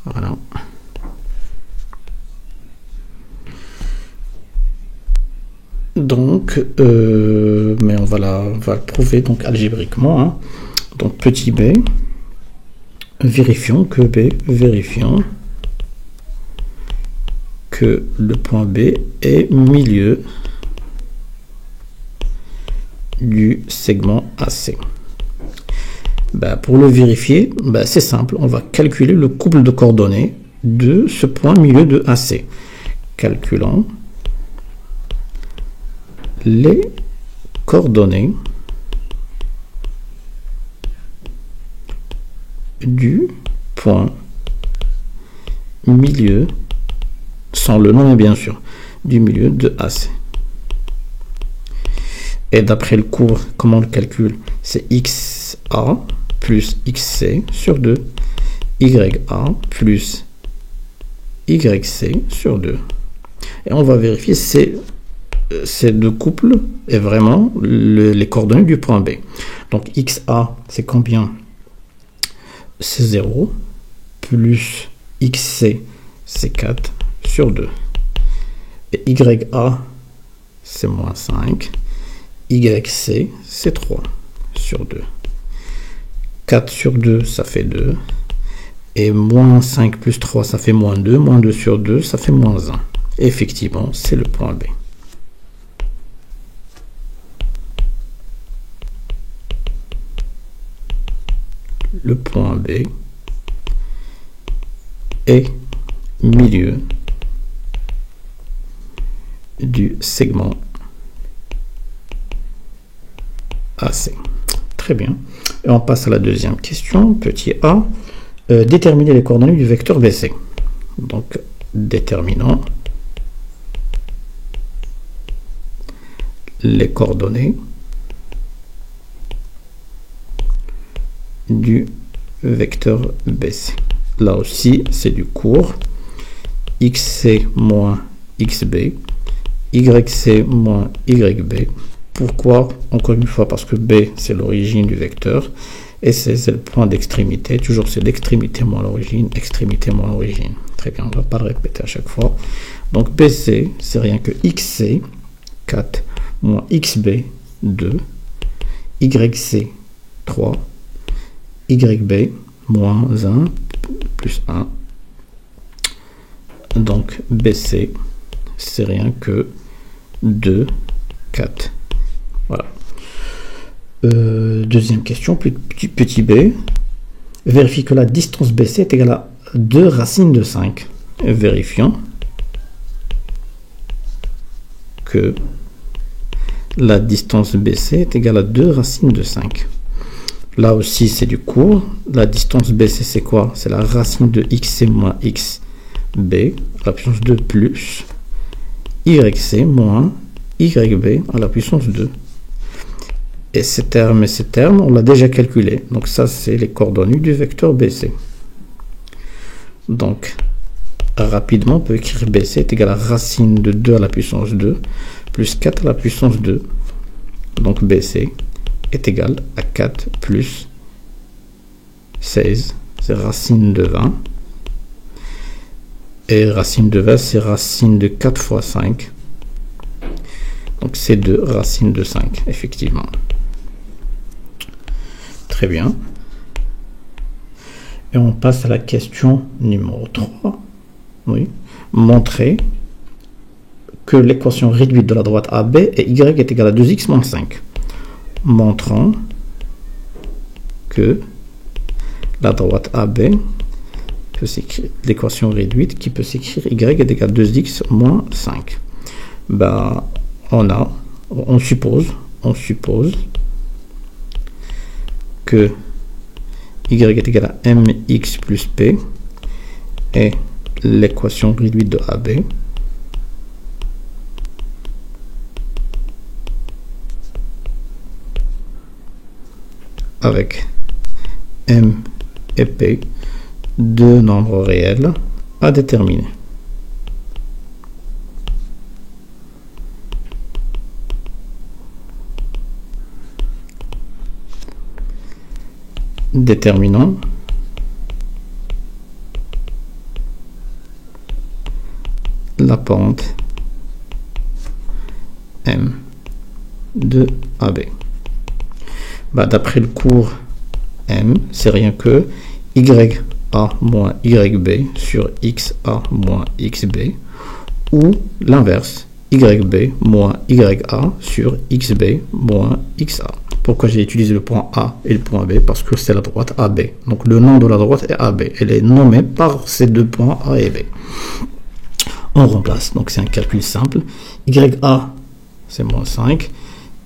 A: Voilà. Donc, mais on va le prouver donc algébriquement. Hein. Donc petit b, vérifions que le point B est milieu du segment AC. Pour le vérifier, c'est simple, on va calculer le couple de coordonnées de ce point milieu de AC. Calculons les coordonnées du point milieu, sans le nommer bien sûr, du milieu de AC. Et d'après le cours, comment on le calcule? C'est XA plus XC sur 2, YA plus YC sur 2. Et on va vérifier ces deux couples et vraiment les coordonnées du point B. Donc XA, c'est combien? C'est 0, plus XC, c'est 4 sur 2. Et YA, c'est moins 5. YC, c'est 3 sur 2. 4 sur 2, ça fait 2. Et moins 5 plus 3, ça fait moins 2. Moins 2 sur 2, ça fait moins 1. Et effectivement, c'est le point B. Le point B est milieu du segment AC. Très bien. Et on passe à la deuxième question, petit a. Déterminer les coordonnées du vecteur BC. Donc, déterminons les coordonnées du vecteur BC. Là aussi, c'est du cours. XC moins XB, YC moins YB. Pourquoi? Encore une fois, parce que B, c'est l'origine du vecteur. Et C, c'est le point d'extrémité. Toujours c'est l'extrémité moins l'origine, extrémité moins l'origine. Très bien, on ne va pas le répéter à chaque fois. Donc BC, c'est rien que XC, 4, moins XB, 2, YC, 3, YB, moins 1, plus 1. Donc BC, c'est rien que 2, 4. Voilà. Deuxième question, petit b. Vérifie que la distance BC est égale à 2 racines de 5. Vérifions que la distance BC est égale à 2 racines de 5. Là aussi, c'est du court. La distance BC, c'est quoi? C'est la racine de XC moins XB à la puissance 2 plus YC moins YB à la puissance 2. Et ces termes, on l'a déjà calculé. Donc ça, c'est les coordonnées du vecteur BC. Donc, rapidement, on peut écrire BC est égal à racine de 2 à la puissance 2 plus 4 à la puissance 2. Donc BC est égal à 4 plus 16, c'est racine de 20. Et racine de 20, c'est racine de 4 fois 5. Donc c'est 2 racine de 5, effectivement. Très bien. Et on passe à la question numéro 3. Oui. Montrer que l'équation réduite de la droite AB et Y est égale à 2x moins 5. Montrons que la droite AB peut s'écrire, l'équation réduite qui peut s'écrire Y est égale à 2x moins 5. Ben, on suppose que Y est égal à mx plus p est l'équation réduite de AB avec m et p deux nombres réels à déterminer. Déterminons la pente M de AB. D'après le cours M, c'est rien que YA moins YB sur XA moins XB, ou l'inverse, YB moins YA sur XB moins XA. Pourquoi j'ai utilisé le point A et le point B? Parce que c'est la droite AB. Donc le nom de la droite est AB. Elle est nommée par ces deux points A et B. On remplace. Donc c'est un calcul simple. YA, c'est moins 5.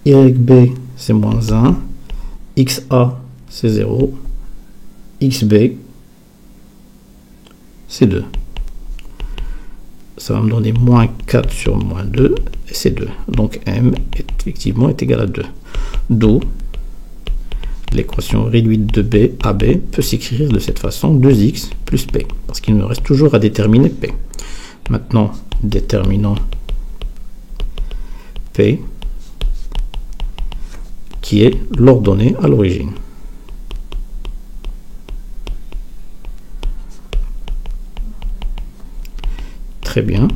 A: YB, c'est moins 1. XA, c'est 0. XB, c'est 2. Ça va me donner moins 4 sur moins 2, et c'est 2. Donc M, effectivement, est égal à 2. D'où l'équation réduite de B à B peut s'écrire de cette façon 2x plus P, parce qu'il me reste toujours à déterminer P. Maintenant, déterminons P, qui est l'ordonnée à l'origine. Très bien.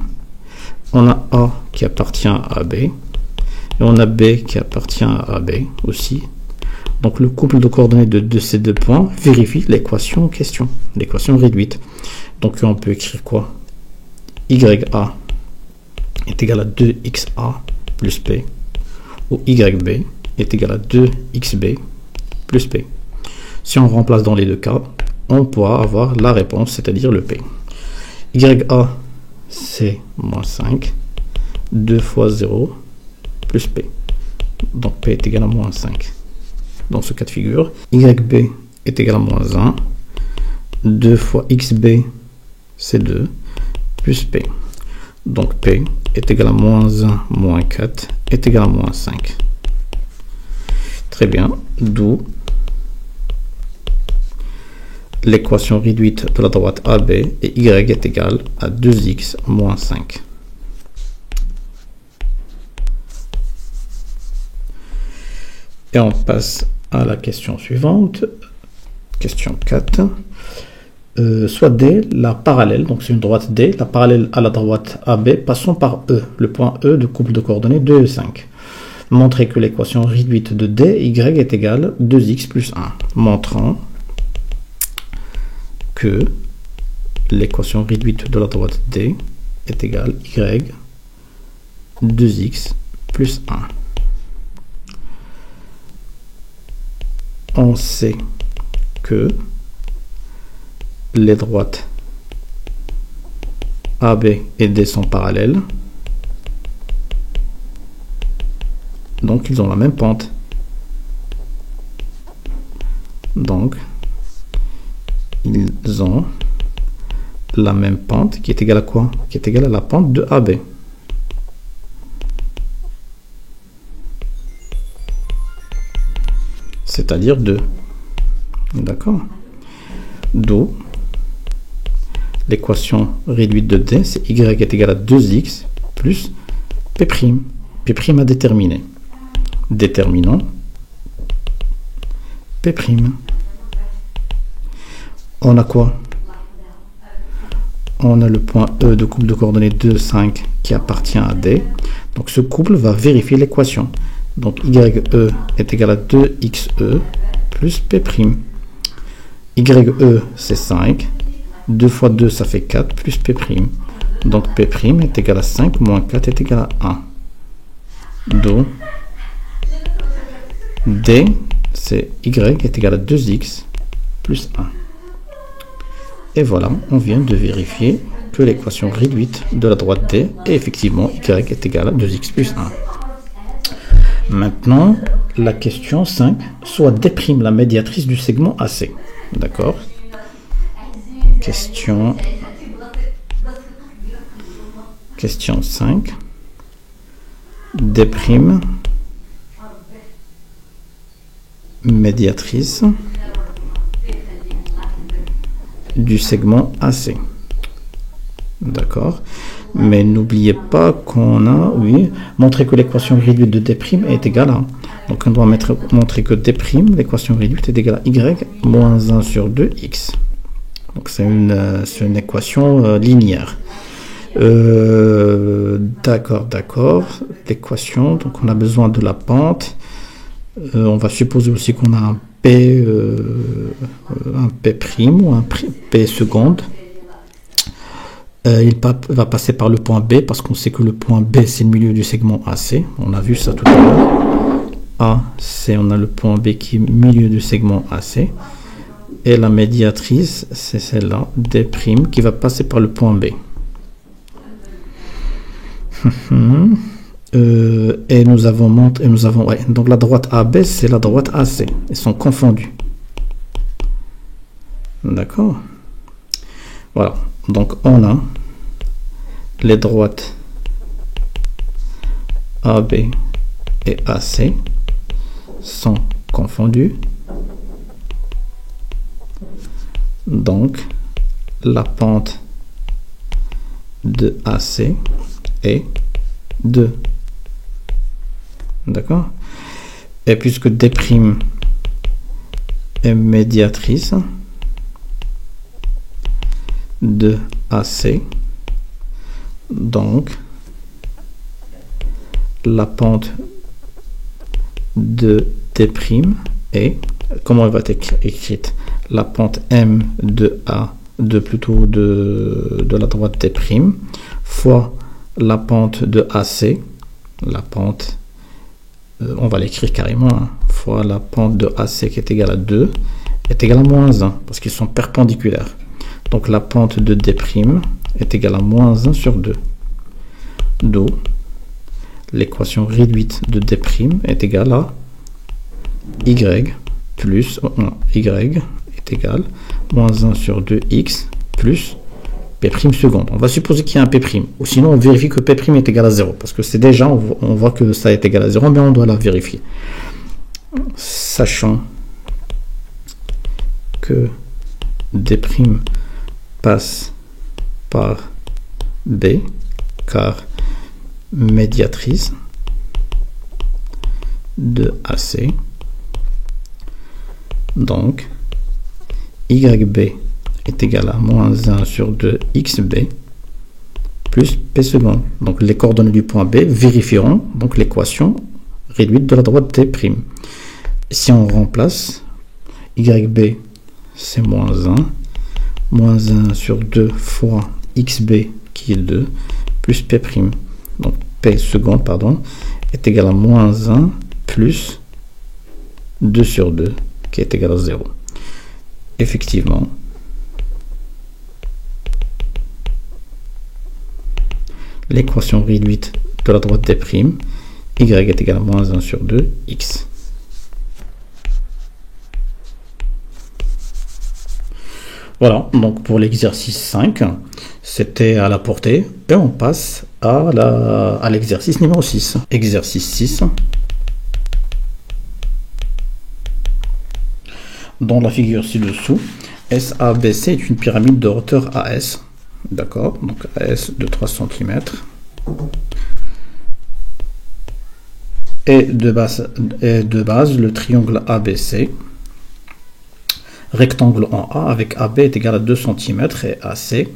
A: On a A qui appartient à B. Et on a B qui appartient à AB aussi. Donc le couple de coordonnées de ces deux points vérifie l'équation en question, l'équation réduite. Donc on peut écrire quoi? YA est égal à 2XA plus P, ou YB est égal à 2XB plus P. Si on remplace dans les deux cas, on pourra avoir la réponse, c'est-à-dire le P. YA, c'est moins 5, 2 fois 0 plus P. Donc P est égal à moins 5. Dans ce cas de figure, YB est égal à moins 1, 2 fois XB, c'est 2, plus P. Donc P est égal à moins 1, moins 4, est égal à moins 5. Très bien, d'où l'équation réduite de la droite AB et Y est égal à 2x moins 5. Et on passe à la question suivante. Question 4. Soit D, la parallèle, donc c'est une droite D, la parallèle à la droite AB, passons par E, le point E de couple de coordonnées 2 et 5. Montrez que l'équation réduite de dy est égale 2x plus 1. Montrant que l'équation réduite de la droite D est égale y 2x plus 1. On sait que les droites AB et D sont parallèles. Donc, ils ont la même pente. Donc, ils ont la même pente qui est égale à quoi? Qui est égale à la pente de AB. C'est-à-dire 2. D'accord? D'où l'équation réduite de D, c'est y est égal à 2x plus P'. P' à déterminer. Déterminant P'. On a quoi? On a le point E de couple de coordonnées 2, 5 qui appartient à D. Donc ce couple va vérifier l'équation. Donc YE est égal à 2XE plus P'. YE c'est 5. 2 fois 2 ça fait 4 plus P'. Donc P' est égal à 5 moins 4 est égal à 1. Donc D c'est Y est égal à 2x plus 1. Et voilà, on vient de vérifier que l'équation réduite de la droite D est effectivement Y est égal à 2x plus 1. Maintenant, la question 5, soit D' la médiatrice du segment AC. D'accord? Question 5. D' médiatrice du segment AC. D'accord? Mais n'oubliez pas qu'on a, oui, montré que l'équation réduite de D' est égale à. Donc on doit montrer que D', l'équation réduite, est égale à Y moins 1 sur 2x. Donc c'est une équation linéaire. D'accord. L'équation, donc on a besoin de la pente. On va supposer aussi qu'on a un P' ou un P seconde. Il va passer par le point B parce qu'on sait que le point B c'est le milieu du segment AC. On a vu ça tout à l'heure. A, c'est on a le point B qui est milieu du segment AC. Et la médiatrice, c'est celle-là, D' qui va passer par le point B. Et nous avons donc la droite AB, c'est la droite AC. Ils sont confondus. D'accord? Voilà. Donc on a les droites AB et AC sont confondues. Donc la pente de AC est 2. D'accord? Et puisque D' est médiatrice de AC, donc la pente de D' est, comment elle va être écrite? La pente M de A, de la droite D' fois la pente de AC, la pente, on va l'écrire carrément, hein, fois la pente de AC qui est égale à 2, est égale à moins 1, parce qu'ils sont perpendiculaires. Donc la pente de D' est égale à moins 1 sur 2. D'où l'équation réduite de D' est égale à Y plus Y est égal à moins 1 sur 2x plus P' seconde. On va supposer qu'il y a un P'. Ou sinon on vérifie que P' est égal à 0. Parce que c'est déjà, on voit que ça est égal à 0, mais on doit la vérifier. Sachant que D' passe par B, car médiatrice de AC, Donc, YB est égal à moins 1 sur 2 XB plus P second. Donc, les coordonnées du point B vérifieront donc l'équation réduite de la droite T'. Si on remplace, YB c'est moins 1 sur 2 fois XB qui est 2 plus P'. Donc P second pardon est égal à moins 1 plus 2 sur 2 qui est égal à 0. Effectivement, l'équation réduite de la droite T', Y est égal à moins 1 sur 2 X. Voilà, donc pour l'exercice 5, c'était à la portée, et on passe à l'exercice numéro 6. Exercice 6. Dans la figure ci-dessous, SABC est une pyramide de hauteur AS. D'accord, donc AS de 3 cm. Et de base, le triangle ABC. Rectangle en A avec AB est égal à 2 cm et AC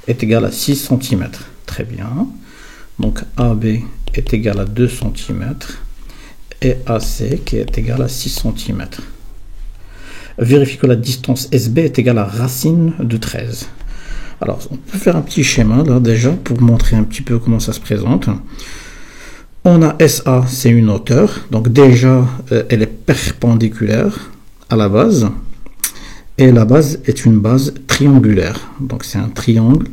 A: est égal à 6 cm. Très bien. Donc AB est égal à 2 cm et AC qui est égal à 6 cm. Vérifie que la distance SB est égale à racine de 13. Alors, on peut faire un petit schéma là déjà pour montrer un petit peu comment ça se présente. On a SA, c'est une hauteur. Donc déjà, elle est perpendiculaire à la base. Et la base est une base triangulaire. Donc c'est un triangle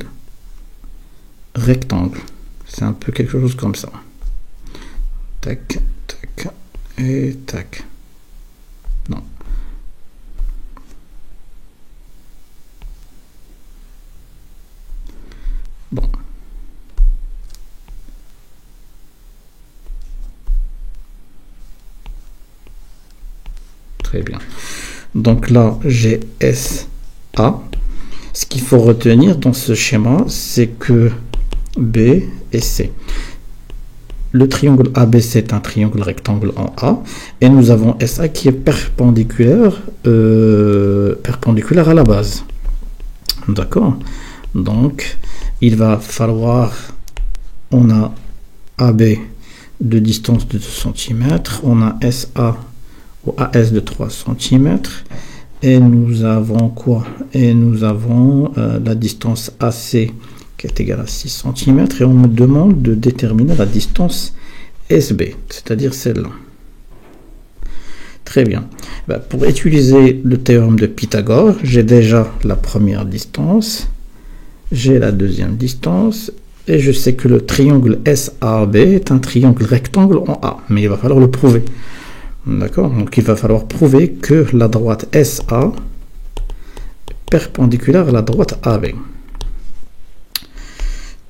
A: rectangle. C'est un peu quelque chose comme ça. Tac, tac, et tac. Non. Bon. Très bien. Donc là, j'ai SA. Ce qu'il faut retenir dans ce schéma, c'est que B et C. Le triangle ABC est un triangle rectangle en A. Et nous avons SA qui est perpendiculaire à la base. D'accord? Donc, il va falloir... On a AB de distance de 2 cm. On a SA ou AS de 3 cm et nous avons quoi? Et nous avons la distance AC qui est égale à 6 cm et on me demande de déterminer la distance SB, c'est-à-dire celle-là. Très bien. Pour utiliser le théorème de Pythagore, j'ai déjà la première distance, j'ai la deuxième distance et je sais que le triangle SAB est un triangle rectangle en A, mais il va falloir le prouver. D'accord, donc il va falloir prouver que la droite SA est perpendiculaire à la droite AB.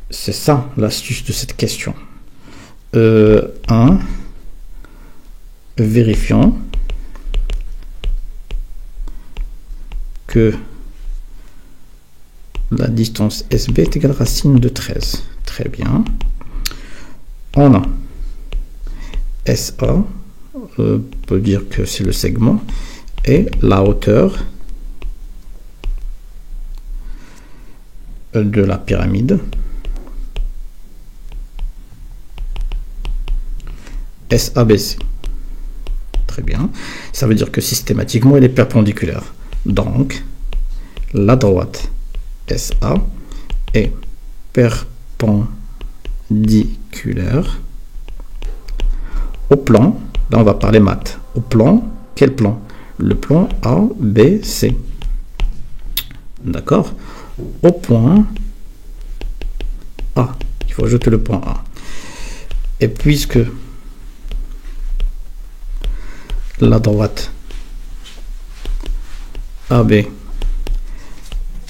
A: C'est ça l'astuce de cette question. 1. Vérifions que la distance SB est égale à racine de 13. Très bien. On a SA. On peut dire que c'est le segment et la hauteur de la pyramide SABC. Très bien. Ça veut dire que systématiquement elle est perpendiculaire. Donc la droite SA est perpendiculaire au plan. Là, on va parler maths. Au plan, quel plan? Le plan ABC. D'accord? Au point A. Il faut ajouter le point A. Et puisque la droite AB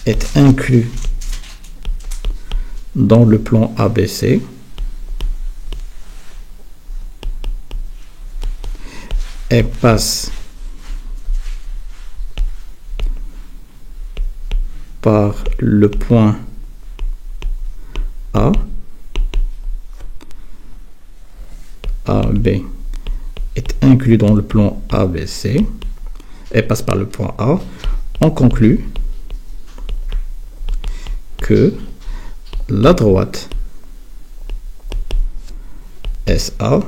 A: est inclus dans le plan ABC, et passe par le point A, AB est inclus dans le plan ABC, et passe par le point A, on conclut que la droite SA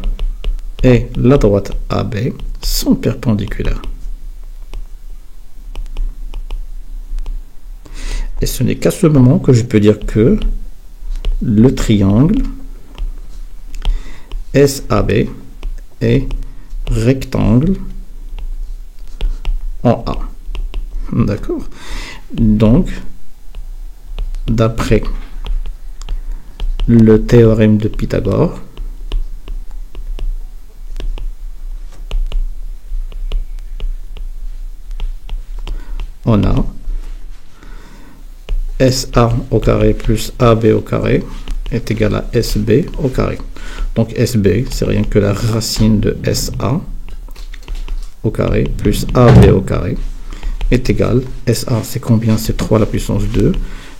A: et la droite AB sont perpendiculaires. Et ce n'est qu'à ce moment que je peux dire que le triangle SAB est rectangle en A. D'accord? Donc, d'après le théorème de Pythagore, on a SA au carré plus AB au carré est égal à SB au carré. Donc SB, c'est rien que la racine de SA au carré plus AB au carré est égal. SA, c'est combien? C'est 3 à la puissance 2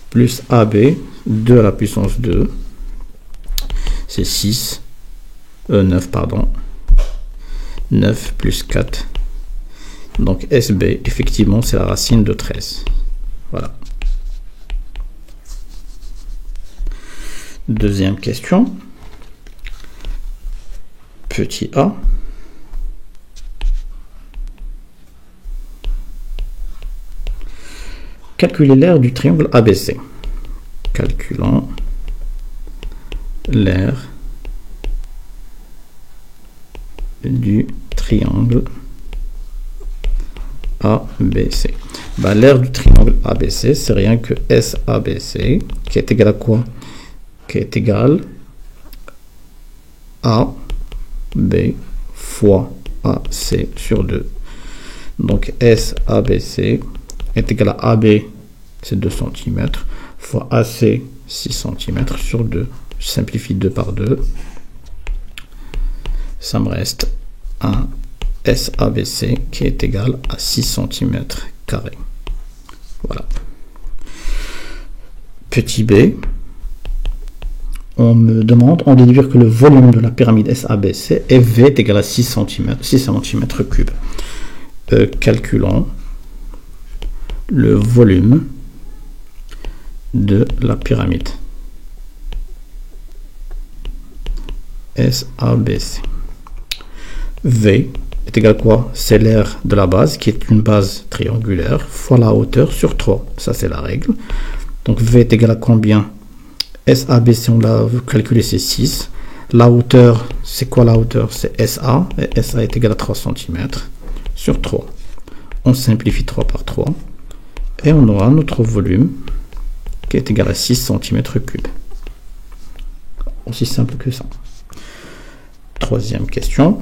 A: plus AB, 2 à la puissance 2. C'est 9, pardon. 9 plus 4. Donc SB, effectivement, c'est la racine de 13. Voilà. Deuxième question. Petit a. Calculer l'aire du triangle ABC. Calculons l'aire du triangle ABC. L'aire du triangle ABC, c'est rien que SABC, qui est égal à quoi? Qui est égal à B fois AC sur 2. Donc SABC est égal à AB, c'est 2 cm, fois AC, 6 cm sur 2. Je simplifie 2 par 2. Ça me reste un SABC qui est égal à 6 cm carrés. Voilà. Petit b, on me demande, on doit déduire que le volume de la pyramide SABC est V est égal à 6 cm3. Calculons le volume de la pyramide SABC. V est égal à quoi? C'est l'aire de la base, qui est une base triangulaire, fois la hauteur sur 3. Ça, c'est la règle. Donc, V est égal à combien? SABC, on l'a calculé, c'est 6. La hauteur, c'est quoi la hauteur? C'est SA. Et SA est égal à 3 cm sur 3. On simplifie 3 par 3. Et on aura notre volume qui est égal à 6 cm3. Aussi simple que ça. Troisième question.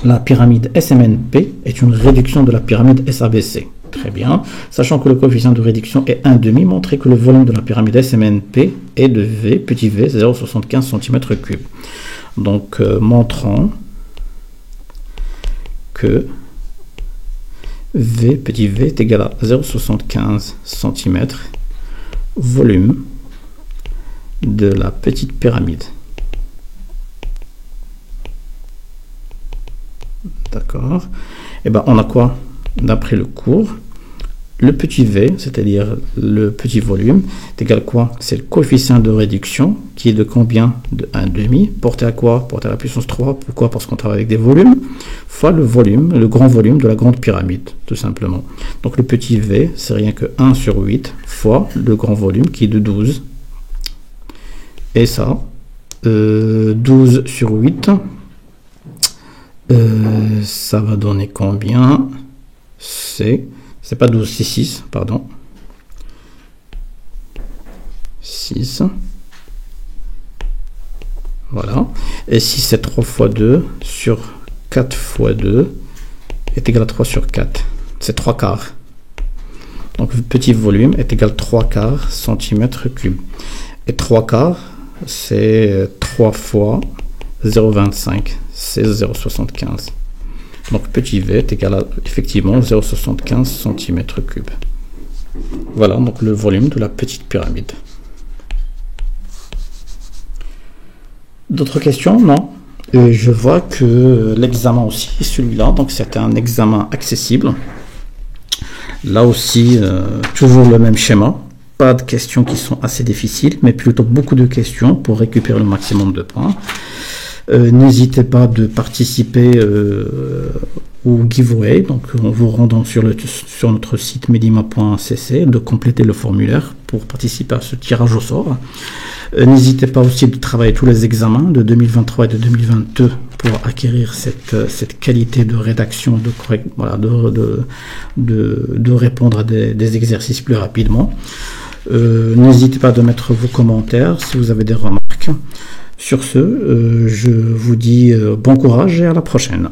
A: La pyramide SMNP est une réduction de la pyramide SABC. Très bien. Sachant que le coefficient de réduction est 1,5, montrez que le volume de la pyramide SMNP est de V, petit v, 0,75 cm3. Donc, montrons que V, petit v, est égal à 0,75 cm, volume de la petite pyramide. D'accord. Et ben, on a quoi? D'après le cours, le petit v, c'est-à-dire le petit volume, est égal à quoi? C'est le coefficient de réduction qui est de combien? De 1,5. Porté à quoi? Porté à la puissance 3. Pourquoi? Parce qu'on travaille avec des volumes, fois le volume, le grand volume de la grande pyramide, tout simplement. Donc le petit v, c'est rien que 1 sur 8 fois le grand volume qui est de 12. Et ça, 12 sur 8, ça va donner combien? C'est pas 12, c'est 6, pardon. 6. Voilà. Et si c'est 3 fois 2 sur 4 fois 2 est égal à 3 sur 4. C'est 3 quarts. Donc le petit volume est égal à 3 quarts centimètres cubes. Et 3 quarts, c'est 3 fois 0,25. C'est 0,75. Donc petit v est égal à effectivement 0,75 cm3. Voilà donc le volume de la petite pyramide. D'autres questions? Non? Et je vois que l'examen aussi, celui-là, donc c'était un examen accessible. Là aussi, toujours le même schéma. Pas de questions qui sont assez difficiles, mais plutôt beaucoup de questions pour récupérer le maximum de points. N'hésitez pas de participer au giveaway, donc en vous rendant sur notre site medima.cc, de compléter le formulaire pour participer à ce tirage au sort. N'hésitez pas aussi de travailler tous les examens de 2023 et de 2022 pour acquérir cette qualité de rédaction, de répondre à des exercices plus rapidement. N'hésitez pas de mettre vos commentaires si vous avez des remarques. Sur ce, je vous dis bon courage et à la prochaine.